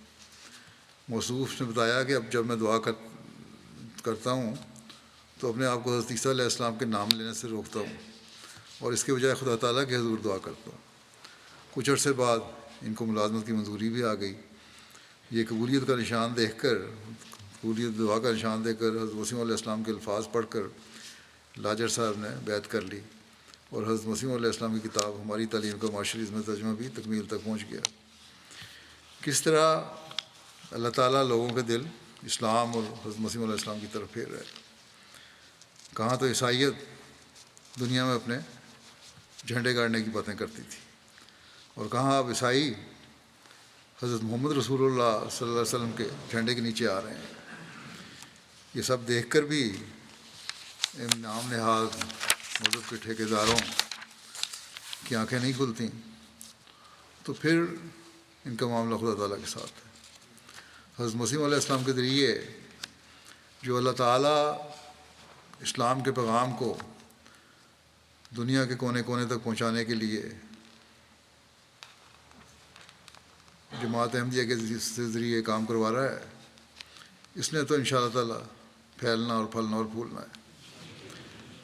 موصوف نے بتایا کہ اب جب میں دعا کرتا ہوں تو اپنے آپ کو حضرت عیسیٰ علیہ السلام کے نام لینے سے روکتا ہوں اور اس کے بجائے خدا تعالیٰ کے حضور دعا کرتا ہوں۔ کچھ عرصے بعد ان کو ملازمت کی منظوری بھی آ گئی، یہ قبولیت کا نشان دیکھ کر، قبولیت دعا کا نشان دے کر حضرت مسیح علیہ السلام کے الفاظ پڑھ کر لاجر صاحب نے بیعت کر لی، اور حضرت مسیح علیہ السلام کی کتاب ہماری تعلیم کا معاشری میں ترجمہ بھی تکمیل تک پہنچ گیا۔ کس طرح اللہ تعالیٰ لوگوں کے دل اسلام اور حضرت مسیح علیہ السلام کی طرف پھیر رہے۔ کہاں تو عیسائیت دنیا میں اپنے جھنڈے گاڑنے کی باتیں کرتی تھی، اور کہاں اب عیسائی حضرت محمد رسول اللہ صلی اللہ علیہ وسلم کے جھنڈے کے نیچے آ رہے ہیں۔ یہ سب دیکھ کر بھی ان نام نہاد مذہب کے ٹھیکیداروں کی آنکھیں نہیں کھلتیں، تو پھر ان کا معاملہ خدا تعالیٰ کے ساتھ ہے۔ حضرت مسیح علیہ السلام کے ذریعے جو اللہ تعالیٰ اسلام کے پیغام کو دنیا کے کونے کونے تک پہنچانے کے لیے جماعت احمدیہ کے ذریعے کام کروا رہا ہے، اس نے تو انشاءاللہ تعالیٰ پھیلنا اور پھلنا اور پھولنا ہے۔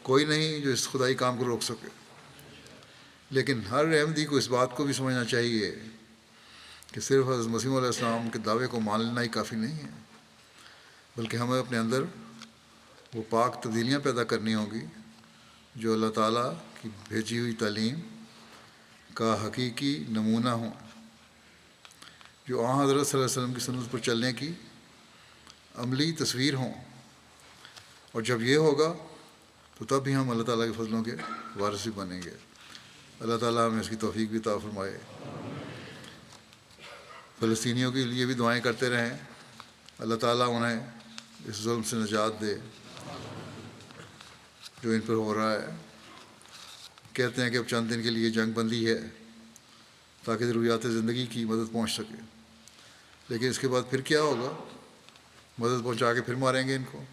کوئی نہیں جو اس خدائی کام کو روک سکے، لیکن ہر احمدی کو اس بات کو بھی سمجھنا چاہیے کہ صرف حضرت مسیح علیہ السلام کے دعوے کو مان لینا ہی کافی نہیں ہے، بلکہ ہمیں اپنے اندر وہ پاک تبدیلیاں پیدا کرنی ہوں گی جو اللہ تعالیٰ کی بھیجی ہوئی تعلیم کا حقیقی نمونہ ہوں، جو آن حضرت صلی اللہ علیہ وسلم کی سنت پر چلنے کی عملی تصویر ہوں۔ اور جب یہ ہوگا تو تب بھی ہم اللہ تعالیٰ کے فضلوں کے وارث بھی بنیں گے۔ اللہ تعالیٰ ہمیں اس کی توفیق بھی عطا فرمائے۔ فلسطینیوں کے لیے بھی دعائیں کرتے رہیں، اللہ تعالیٰ انہیں اس ظلم سے نجات دے جو ان پر ہو رہا ہے۔ کہتے ہیں کہ اب چند دن کے لیے جنگ بندی ہے تاکہ ضروریات زندگی کی مدد پہنچ سکے، لیکن اس کے بعد پھر کیا ہوگا؟ مدد پہنچا کے پھر ماریں گے ان کو۔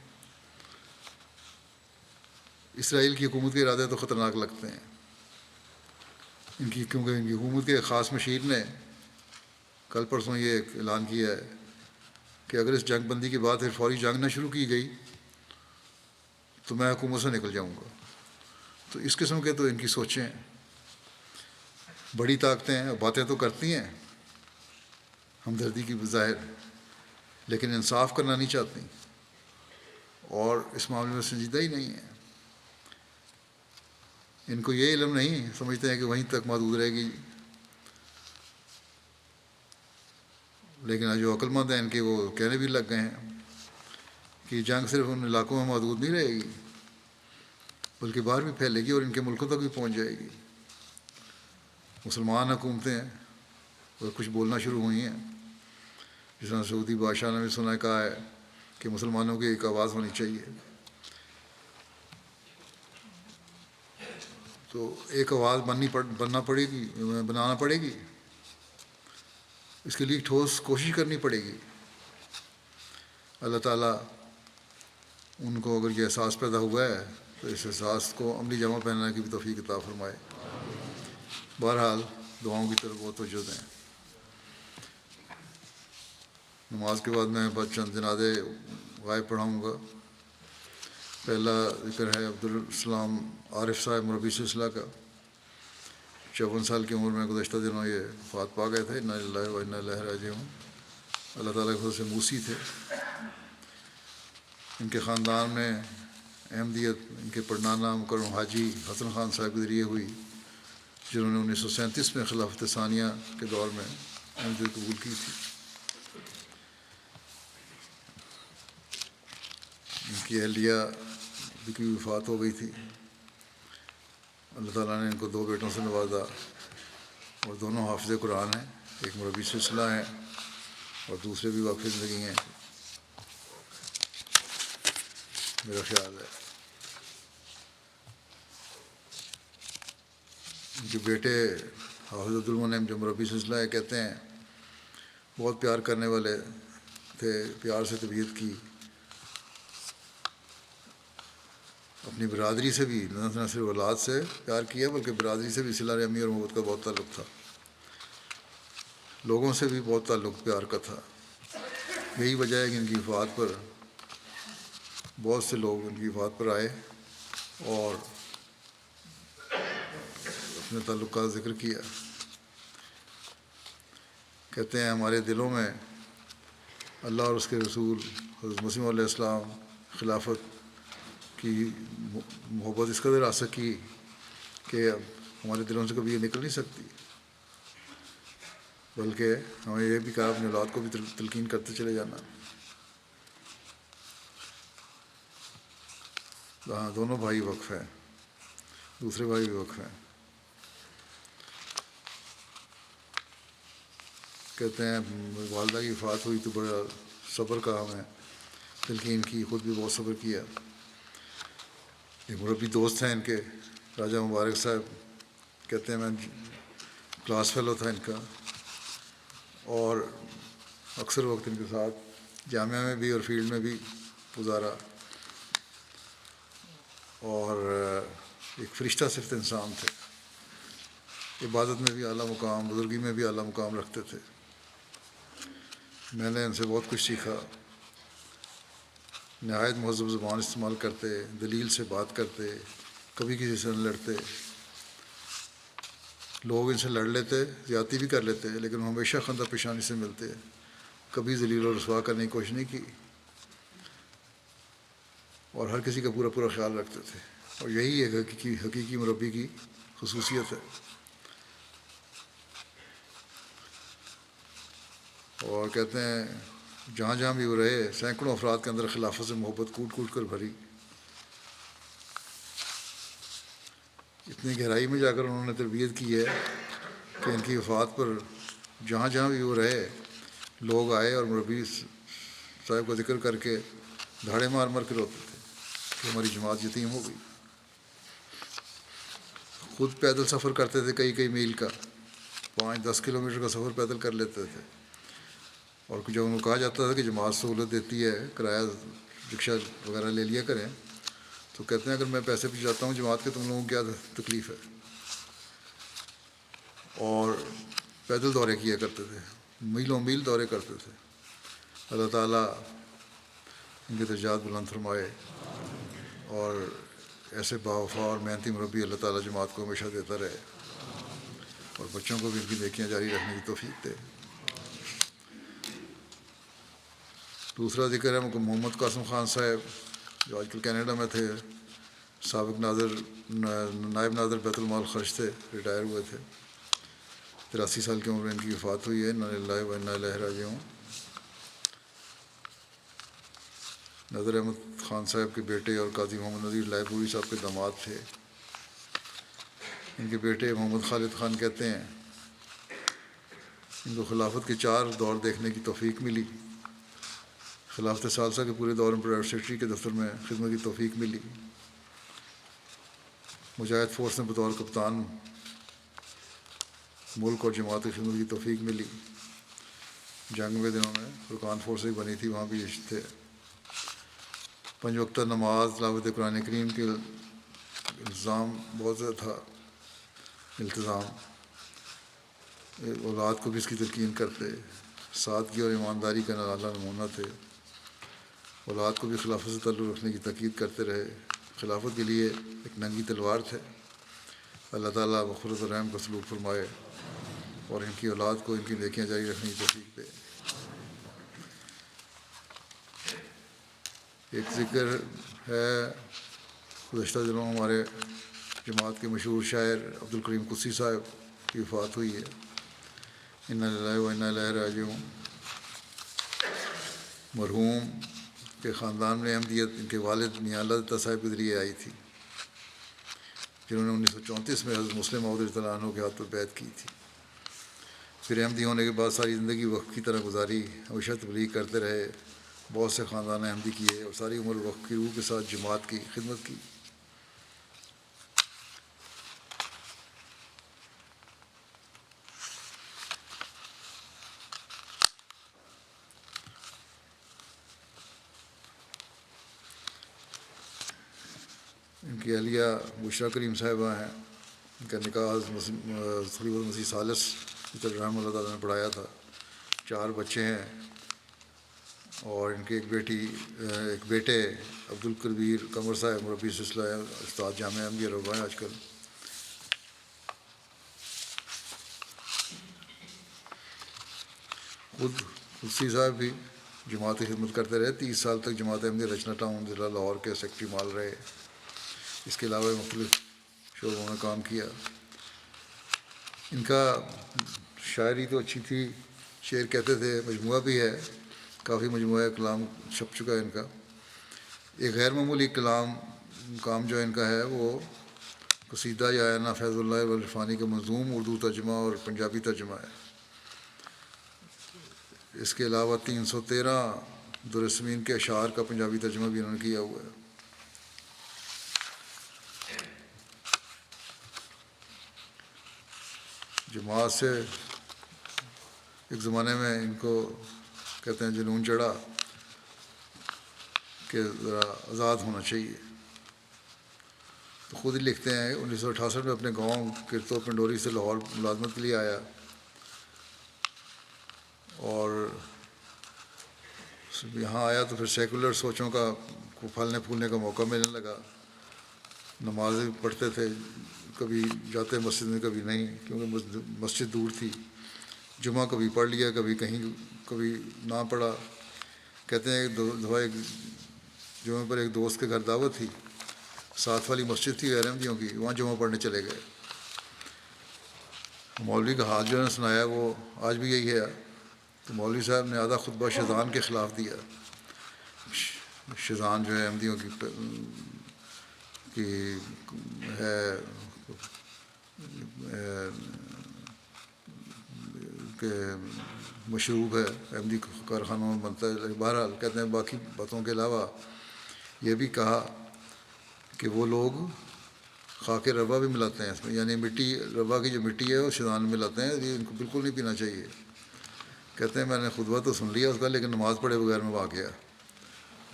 اسرائیل کی حکومت کے ارادے تو خطرناک لگتے ہیں کیونکہ ان کی حکومت کے خاص مشیر نے کل پرسوں یہ اعلان کیا ہے کہ اگر اس جنگ بندی کے بعد پھر فوری جنگ نہ شروع کی گئی تو میں حکومت سے نکل جاؤں گا۔ تو اس قسم کے تو ان کی سوچیں بڑی طاقتیں ہیں، باتیں تو کرتی ہیں ہمدردی کی بظاہر، لیکن انصاف کرنا نہیں چاہتی اور اس معاملے میں سنجیدہ ہی نہیں ہے۔ ان کو یہ علم نہیں، سمجھتے ہیں کہ وہیں تک محدود رہے گی، لیکن جو عقل مند ہیں ان کے وہ کہنے بھی لگ گئے ہیں کہ جنگ صرف ان علاقوں میں محدود نہیں رہے گی بلکہ باہر بھی پھیلے گی اور ان کے ملکوں تک بھی پہنچ جائے گی۔ مسلمان حکومتیں اور کچھ بولنا شروع ہوئی ہیں، جس طرح سعودی بادشاہ نے بھی سنا کہا ہے کہ مسلمانوں کی ایک آواز ہونی چاہیے، تو ایک آواز بنانا پڑے گی، اس کے لیے ٹھوس کوشش کرنی پڑے گی۔ اللہ تعالیٰ ان کو اگر یہ احساس پیدا ہوا ہے تو اس احساس کو عملی جامہ پہنانے کی بھی توفیق عطا فرمائے۔ بہرحال دعاؤں کی طرف بہت توجہ دیں۔ نماز کے بعد میں بس چند جنازے غائب پڑھاؤں گا۔ پہلا ذکر ہے عبدالسلام عارف صاحب مربی سلسلہ کا، 54 سال کی عمر میں گزشتہ دنوں یہ وفات پا گئے تھے۔ انا للہ و انا الیہ راجعون۔ اللہ تعالیٰ کے فضل سے موسی تھے۔ ان کے خاندان میں احمدیت ان کے پڑنانا مکرم حاجی حسن خان صاحب کے ذریعے ہوئی، جنہوں نے 1937 میں خلافت ثانیہ کے دور میں احمدیت قبول کی تھی۔ ان کی اہلیہ کی وفات ہو گئی تھی۔ اللہ تعالیٰ نے ان کو 2 بیٹوں سے نوازا اور دونوں حافظ قرآن ہیں، ایک مربی سلسلہ ہیں اور دوسرے بھی واقف زندگی ہیں میرا خیال ہے۔ ان کے بیٹے حافظ عبدالمنعم جو مربی سلسلہ ہے کہتے ہیں بہت پیار کرنے والے تھے، پیار سے طبیعت کی، اپنی برادری سے بھی نہ صرف اولاد سے پیار کیا بلکہ برادری سے بھی صلہ رحمی اور محبت کا بہت تعلق تھا، لوگوں سے بھی بہت تعلق پیار کا تھا۔ یہی وجہ ہے کہ ان کی وفات پر بہت سے لوگ ان کی وفات پر آئے اور اپنے تعلق کا ذکر کیا۔ کہتے ہیں ہمارے دلوں میں اللہ اور اس کے رسول حضرت مسیح علیہ السلام خلافت کی محبت اس قدر آ سکی کہ اب ہمارے دلوں سے کبھی یہ نکل نہیں سکتی، بلکہ ہمیں یہ بھی کہا اپنے اولاد کو بھی تلقین کرتے چلے جانا۔ ہاں، دونوں بھائی وقف ہیں، دوسرے بھائی بھی وقف ہیں۔ کہتے ہیں والدہ کی وفات ہوئی تو بڑا صبر کا ہمیں تلقین کی، خود بھی بہت صبر کیا۔ ایک مربی دوست ہیں ان کے، راجہ مبارک صاحب، کہتے ہیں میں کلاس فیلو تھا ان کا، اور اکثر وقت ان کے ساتھ جامعہ میں بھی اور فیلڈ میں بھی گزارا، اور ایک فرشتہ صفت انسان تھے، عبادت میں بھی اعلیٰ مقام، بزرگی میں بھی اعلیٰ مقام رکھتے تھے۔ میں نے ان سے بہت کچھ سیکھا، نہایت مہذب زبان استعمال کرتے، دلیل سے بات کرتے، کبھی کسی سے نہ لڑتے۔ لوگ ان سے لڑ لیتے، زیادتی بھی کر لیتے، لیکن وہ ہمیشہ خندہ پیشانی سے ملتے، کبھی ذلیل و رسوا کرنے کی کوشش نہیں کی، اور ہر کسی کا پورا پورا خیال رکھتے تھے، اور یہی ایک حقیقی مربی کی خصوصیت ہے۔ اور کہتے ہیں جہاں جہاں بھی وہ رہے، سینکڑوں افراد کے اندر خلافت سے محبت کوٹ کوٹ کر بھری۔ اتنی گہرائی میں جا کر انہوں نے تربیت کی ہے کہ ان کی وفات پر جہاں جہاں بھی وہ رہے، لوگ آئے اور مربی صاحب کا ذکر کر کے دھاڑے مار مار کے روتے تھے کہ ہماری جماعت یتیم ہو گئی۔ خود پیدل سفر کرتے تھے، کئی کئی میل کا، 5-10 کلومیٹر کا سفر پیدل کر لیتے تھے، اور جب ان کو کہا جاتا تھا کہ جماعت سہولت دیتی ہے، کرایہ رکشہ وغیرہ لے لیا کریں، تو کہتے ہیں اگر میں پیسے بھی جاتا ہوں جماعت کے، تم لوگوں کو کیا تکلیف ہے، اور پیدل دورے کیا کرتے تھے، میلوں میل دورے کرتے تھے۔ اللہ تعالیٰ ان کے درجات بلند فرمائے، اور ایسے باوفا اور محنتی مربی اللہ تعالیٰ جماعت کو ہمیشہ دیتا رہے، اور بچوں کو بھی ان کی نیکیاں جاری رکھنے کی توفیق دے۔ دوسرا ذکر ہے محمد قاسم خان صاحب، جو آج کل کینیڈا میں تھے، سابق نائب ناظر بیت المال خرچ تھے، ریٹائر ہوئے تھے، 83 سال کی عمر میں ان کی وفات ہوئی ہے، انا للہ و انا الیہ راجعون۔ نظر احمد خان صاحب کے بیٹے اور قاضی محمد نذیر لائبوری صاحب کے داماد تھے۔ ان کے بیٹے محمد خالد خان کہتے ہیں ان کو خلافت کے 4 دور دیکھنے کی توفیق ملی۔ خلافت ثالثہ کے پورے دور میں پرائیویٹ سیکرٹری کے دفتر میں خدمت کی توفیق ملی۔ مجاہد فورس میں بطور کپتان ملک اور جماعت کی خدمت کی توفیق ملی۔ جنگ میں دنوں میں فرقان فورس بھی بنی تھی، وہاں بھی تھے۔ 5 وقتہ نماز، تلاوت قرآن کریم کے الزام بہت زیادہ تھا، التزام، اولاد کو بھی اس کی تلقین کرتے، سادگی اور ایمانداری کا اعلیٰ نمونہ تھے، اولاد کو بھی خلافت سے تعلق رکھنے کی تاکید کرتے رہے، خلافت کے لیے ایک ننگی تلوار تھے۔ اللہ تعالیٰ مغفرت و رحم کا سلوک فرمائے، اور ان کی اولاد کو ان کی نیکیاں جاری رکھنے کی توفیق دے۔ ایک ذکر ہے، گزشتہ دنوں ہمارے جماعت کے مشہور شاعر عبدالکریم قدسی صاحب کی وفات ہوئی ہے، انا للہ و انا الیہ راجعون۔ مرحوم کے خاندان میں احمدیت ان کے والد میاں اللہ دتا صاحب کے ذریعے آئی تھی، جنہوں نے 1934 میں حضرت مسلم موعود رضی اللہ عنہ کے ہاتھ پر بیعت کی تھی۔ پھر احمدی ہونے کے بعد ساری زندگی وقف کی طرح گزاری، ہمیشہ تبلیغ کرتے رہے، بہت سے خاندان احمدی کیے، اور ساری عمر وقف کی روح کے ساتھ جماعت کی خدمت کی۔ ان کی اہلیہ بشریٰ کریم صاحبہ ہیں، ان کا نکاح حضرت خلیفۃ مسیح ثالث رحمہ اللہ تعالیٰ نے پڑھایا تھا۔ 4 بچے ہیں، اور ان کے ایک بیٹے عبدالکبیر قمر صاحب مربی سلسلہ ہے، استاد جامعہ احمدیہ روبہ ہیں آج کل۔ خود قدسی صاحب بھی جماعت کی خدمت کرتے رہے. 30 سال تک جماعت احمدیہ رچنا ٹاؤن ضلع لاہور کے سیکرٹری مال رہے. اس کے علاوہ مختلف شعبوں میں کام کیا. ان کا شاعری تو اچھی تھی، شعر کہتے تھے. مجموعہ بھی ہے، کافی مجموعہ کلام چھپ چکا ہے ان کا. ایک غیر معمولی کام جو ان کا ہے وہ قصیدہ یا آئینہ فیض اللہ والعرفانی کا منظوم اردو ترجمہ اور پنجابی ترجمہ ہے. اس کے علاوہ 313 درسمین کے اشعار کا پنجابی ترجمہ بھی انہوں نے کیا ہوا ہے. جماعت سے ایک زمانے میں ان کو کہتے ہیں جنون چڑھا کہ ذرا آزاد ہونا چاہیے. تو خود ہی لکھتے ہیں 1968 میں اپنے گاؤں کرتو پنڈوری سے لاہور ملازمت کے لیے آیا، اور یہاں آیا تو پھر سیکولر سوچوں کا پھلنے پھولنے کا موقع ملنے لگا. نمازیں پڑھتے تھے، کبھی جاتے مسجد میں کبھی نہیں، کیونکہ مسجد دور تھی. جمعہ کبھی پڑھ لیا، کبھی کہیں کبھی نہ پڑھا. کہتے ہیں ایک دفعہ ایک جمعہ پر ایک دوست کے گھر دعوت تھی، ساتھ والی مسجد تھی غیر احمدیوں کی، وہاں جمعہ پڑھنے چلے گئے. مولوی کا حال جو نے سنایا وہ آج بھی یہی ہے. تو مولوی صاحب نے آدھا خطبہ شیطان کے خلاف دیا. شیطان جو ہے احمدیوں کی ہے کہ مشروب ہے، احمدی کارخانوں میں بنتا ہے. بہرحال کہتے ہیں باقی باتوں کے علاوہ یہ بھی کہا کہ وہ لوگ خاک ربا بھی ملاتے ہیں اس میں، یعنی مٹی ربا کی جو مٹی ہے وہ شیطان میں ملاتے ہیں. یہ ان کو بالکل نہیں پینا چاہیے. کہتے ہیں میں نے خطبہ تو سن لیا اس کا، لیکن نماز پڑھے بغیر میں وہاں گیا.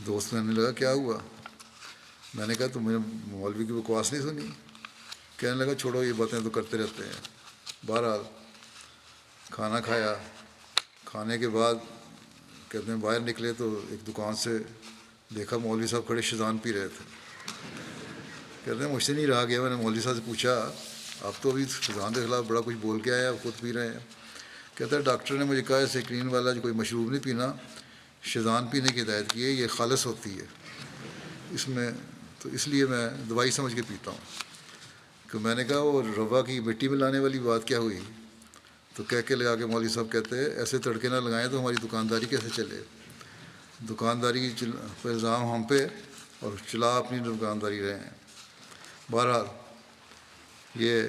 دوست کہنے لگا کیا ہوا؟ میں نے کہا تم نے مولوی کی بکواس نہیں سنی؟ کہنے لگا چھوڑو یہ باتیں تو کرتے رہتے ہیں. بہرحال کھانا کھایا. کھانے کے بعد کہتے ہیں باہر نکلے تو ایک دکان سے دیکھا مولوی صاحب کھڑے شیطان پی رہے تھے. کہتے ہیں مجھ سے نہیں رہا گیا، میں نے مولوی صاحب سے پوچھا آپ تو ابھی شیطان کے خلاف بڑا کچھ بول کے آئے، آپ خود پی رہے ہیں. کہتا ہے ڈاکٹر نے مجھے کہا سکرین والا جو کوئی مشروب نہیں پینا، شیطان پینے کی ہدایت کی ہے، یہ خالص ہوتی ہے اس میں، تو اس لیے میں دوائی سمجھ کے پیتا ہوں. کہ میں نے کہا وہ روا کی مٹی میں لانے والی بات کیا ہوئی؟ تو کہہ کے لگا کے مولوی صاحب کہتے ہیں ایسے تڑکے نہ لگائیں تو ہماری دکانداری کیسے چلے؟ دکانداری پہ الزام ہم پہ، اور چلا اپنی دکانداری رہے ہیں. بہرحال یہ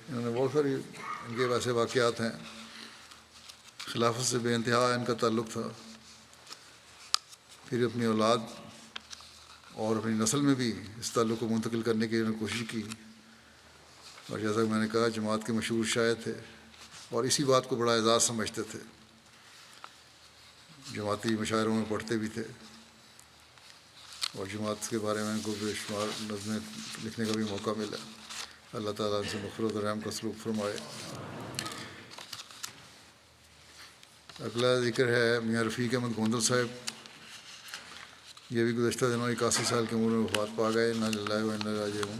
انہوں نے بہت ساری ان کے ویسے واقعات ہیں. خلافت سے بے انتہا ان کا تعلق تھا. پھر اپنی اولاد اور اپنی نسل میں بھی اس تعلق کو منتقل کرنے کی انہوں نے کوشش کی. اور جیسا کہ میں نے کہا جماعت کے مشہور شاعر تھے اور اسی بات کو بڑا اعزاز سمجھتے تھے. جماعتی مشاعروں میں پڑھتے بھی تھے اور جماعت کے بارے میں ان کو بے شمار نظمیں لکھنے کا بھی موقع ملا. اللہ تعالیٰ ان سے مغفرت و رحم کا سلوک فرمائے. اگلا ذکر ہے میاں رفیق احمد گوندل صاحب. یہ بھی گزشتہ دنوں 81 سال کی عمر میں وفات پا گئے. انا للہ و انا الیہ راجعون.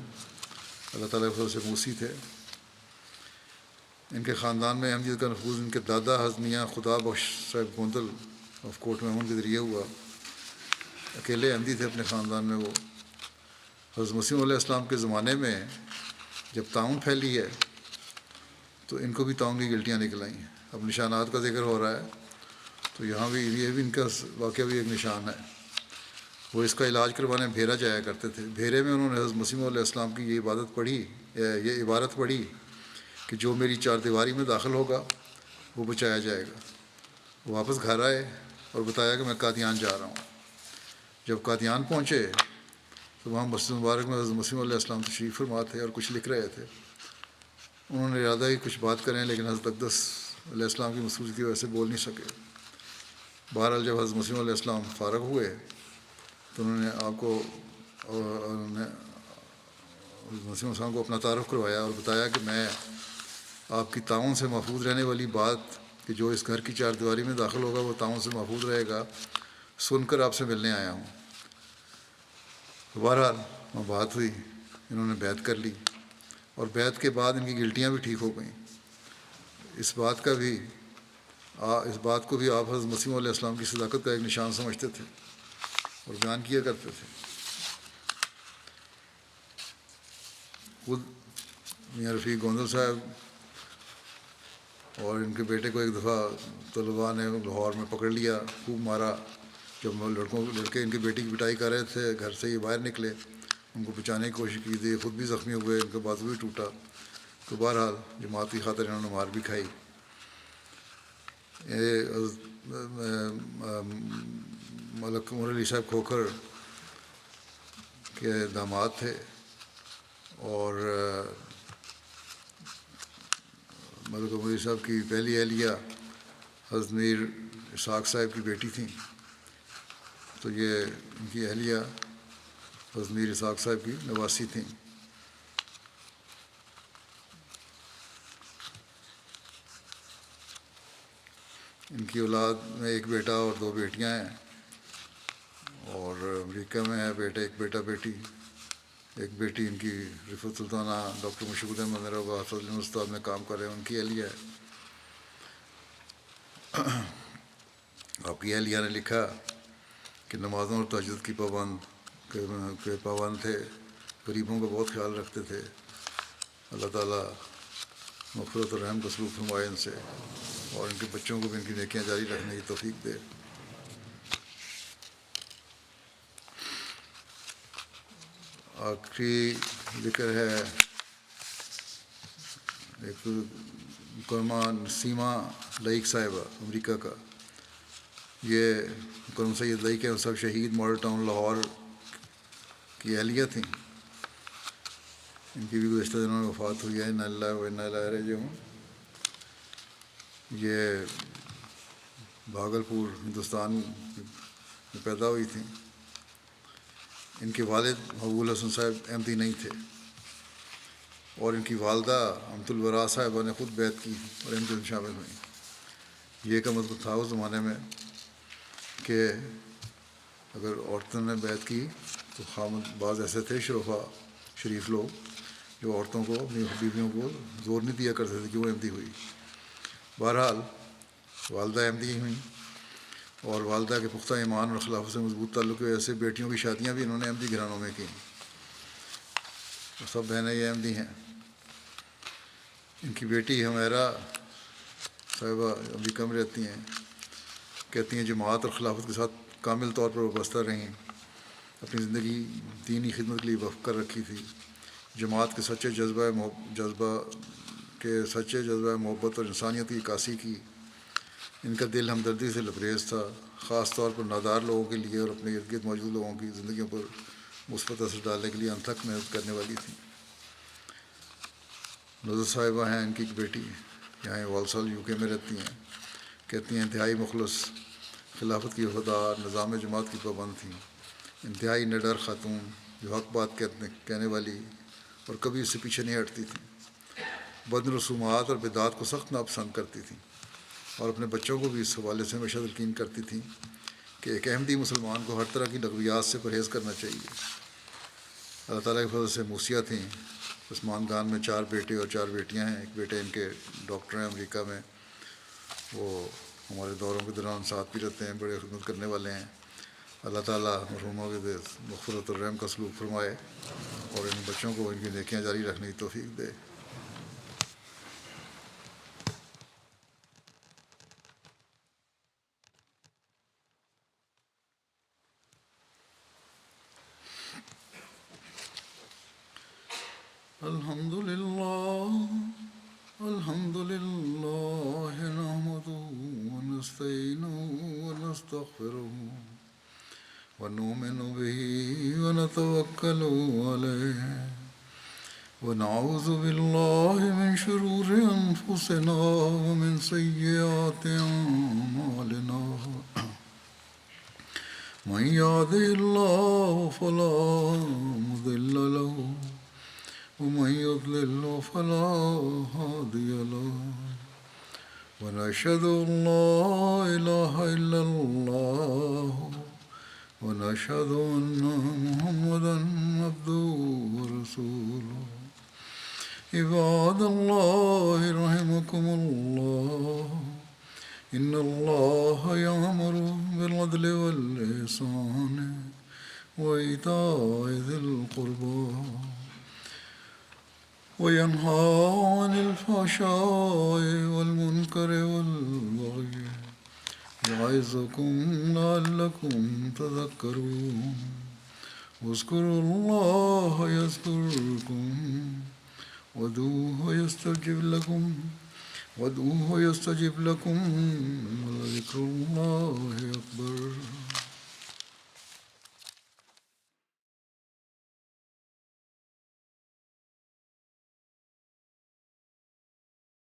اللہ تعالیٰ کے فضل سے موسی تھے. ان کے خاندان میں احمدیت کا نفوذ ان کے دادا حضرت میاں خدا بخش صاحب گوندل آف کوٹ محمود کے ذریعے ہوا. اکیلے احمدی تھے اپنے خاندان میں وہ. حضرت مسیح علیہ السلام کے زمانے میں جب تعاون پھیلی ہے تو ان کو بھی تعاون کی گلٹیاں نکل آئیں. اب نشانات کا ذکر ہو رہا ہے تو یہاں بھی یہ بھی ان کا واقعہ بھی ایک نشان ہے. وہ اس کا علاج کروانے بھیرا جایا کرتے تھے. بھیرے میں انہوں نے حضرت مسیح علیہ السلام کی یہ عبارت پڑھی کہ جو میری چار دیواری میں داخل ہوگا وہ بچایا جائے گا. وہ واپس گھر آئے اور بتایا کہ میں قادیان جا رہا ہوں. جب قادیان پہنچے تو وہاں مسجد مبارک میں حضرت مسیح علیہ السلام تشریف فرما تھے اور کچھ لکھ رہے تھے. انہوں نے ارادہ ہی کچھ بات کریں لیکن حضرت اقدس علیہ السلام کی مصروفیت کی وجہ سے بول نہیں سکے. بہرحال جب حضرت مسیح علیہ السلام فارغ ہوئے تو انہوں نے آپ کو مسیح السلام کو اپنا تعارف کروایا اور بتایا کہ میں آپ کی تعاون سے محفوظ رہنے والی بات کہ جو اس گھر کی چار دیواری میں داخل ہوگا وہ تعاون سے محفوظ رہے گا سن کر آپ سے ملنے آیا ہوں. بہرحال وہ بات ہوئی، انہوں نے بیعت کر لی اور بیعت کے بعد ان کی گلٹیاں بھی ٹھیک ہو گئیں. اس بات کا بھی اس بات کو بھی آپ حضرت مسیح علیہ السلام کی صداقت کا ایک نشان سمجھتے تھے اور بیان کیا کرتے تھے۔ خود میاں رفیق گوندل صاحب اور ان کے بیٹے کو ایک دفعہ طلباء نے لاہور میں پکڑ لیا، خوب مارا۔ جب لڑکے ان کی بیٹی کی پٹائی کر رہے تھے، گھر سے یہ باہر نکلے، ان کو بچانے کی کوشش کی تھی، خود بھی زخمی ہوئے، ان کا بازو بھی ٹوٹا۔ تو بہرحال جماعت کی خاطر انہوں نے مار بھی کھائی۔ ملک عمر علی صاحب کھوکھر کے داماد تھے، اور ملک عمر علی صاحب کی پہلی اہلیہ حضرت میر اسحاق صاحب کی بیٹی تھیں، تو یہ ان کی اہلیہ حضرت میر اسحاق صاحب کی نواسی تھیں۔ ان کی اولاد میں ایک بیٹا اور دو بیٹیاں ہیں، اور امریکہ میں ہے ایک بیٹا بیٹی۔ ایک بیٹی ان کی رفعت سلطانہ ڈاکٹر مشکور احمد مہراباد فضل استاد میں کام کر رہے ہیں، ان کی اہلیہ ہے۔ آپ کی اہلیہ نے لکھا کہ نمازوں اور تہجد کی پابند تھے، غریبوں کا بہت خیال رکھتے تھے۔ اللہ تعالیٰ مغفرت اور رحم کا سلوک فرمائے ان سے، اور ان کے بچوں کو بھی ان کی نیکیاں جاری رکھنے کی توفیق دے۔ آخری ذکر ہے ایک مکرمہ نسیمہ لائق صاحبہ امریکہ کا۔ یہ مکرم سید لائق صاحب شہید ماڈل ٹاؤن لاہور کی اہلیہ تھیں۔ ان کی بھی گزشتہ دنوں میں وفات ہوئی ہے، انا للہ و انا الیہ راجعون۔ یہ بھاگلپور ہندوستان میں پیدا ہوئی تھیں۔ ان کے والد مقبول حسن صاحب احمدی نہیں تھے، اور ان کی والدہ امت الورا صاحبہ نے خود بیعت کی اور احمدی میں شامل ہوئیں۔ یہ کا مطلب تھا اس زمانے میں کہ اگر عورتوں نے بیعت کی تو بعض ایسے تھے شرفا شریف لوگ جو عورتوں کو، اپنی بیویوں کو زور نہیں دیا کرتے تھے کہ وہ احمدی ہوئی۔ بہرحال والدہ احمدی ہوئیں، اور والدہ کے پختہ ایمان اور خلافت سے مضبوط تعلق کی وجہ سے بیٹیوں کی شادیاں بھی انہوں نے احمدی گھرانوں میں کیں، اور سب بہنیں یہ احمدی ہیں۔ ان کی بیٹی حمیرہ صاحبہ امریکہ میں رہتی ہیں، کہتی ہیں جماعت اور خلافت کے ساتھ کامل طور پر وابستہ رہیں، اپنی زندگی دینی خدمت کے لیے وقف کر رکھی تھی۔ جماعت کے سچے جذبہ محبت اور انسانیت کی عکاسی کی۔ ان کا دل ہمدردی سے لبریز تھا، خاص طور پر نادار لوگوں کے لیے، اور اپنے ارد گرد موجود لوگوں کی زندگیوں پر مثبت اثر ڈالنے کے لیے انتھک محنت کرنے والی تھیں۔ نظر صاحبہ ہیں ان کی ایک بیٹی، یہاں والسال UK میں رہتی ہیں، کہتی ہیں انتہائی مخلص، خلافت کی وفادار، نظام جماعت کی پابند تھیں، انتہائی نڈر خاتون جو حق بات کہنے والی اور کبھی اس سے پیچھے نہیں ہٹتی تھیں، بد رسومات اور بدعات کو سخت ناپسند کرتی تھیں، اور اپنے بچوں کو بھی اس حوالے سے ہمیشہ تلقین کرتی تھیں کہ ایک احمدی مسلمان کو ہر طرح کی لغویات سے پرہیز کرنا چاہیے۔ اللہ تعالیٰ کے فضل سے موسیہ تھیں۔ عثمان خان میں 4 بیٹے اور 4 بیٹیاں ہیں۔ ایک بیٹے ان کے ڈاکٹر ہیں امریکہ میں، وہ ہمارے دوروں کے دوران ساتھ بھی رہتے ہیں، بڑے خدمت کرنے والے ہیں۔ اللہ تعالیٰ مرحوموں کے مغفرت اور رحم کا سلوک فرمائے، اور ان بچوں کو ان کی نیکیاں جاری رکھنے کی توفیق دے۔ الحمد لله نحمده ونستعينه ونستغفره ونؤمن به ونتوكل عليه ونعوذ بالله من شرور أنفسنا ومن سيئات أعمالنا من يهده الله فلا مضل له ومن يضلل فلا هادي له ونشهد أن لا إله إلا الله ونشهد أن محمدا عبده ورسوله عباد الله رحمكم الله إن الله يأمر بالعدل والإحسان وإيتاء ذي القربى وينهى عن الفحشاء والمنكر والبغي يعظكم لعلكم تذكرون واذكروا الله يذكركم وادعوه يستجب لكم ولذكر الله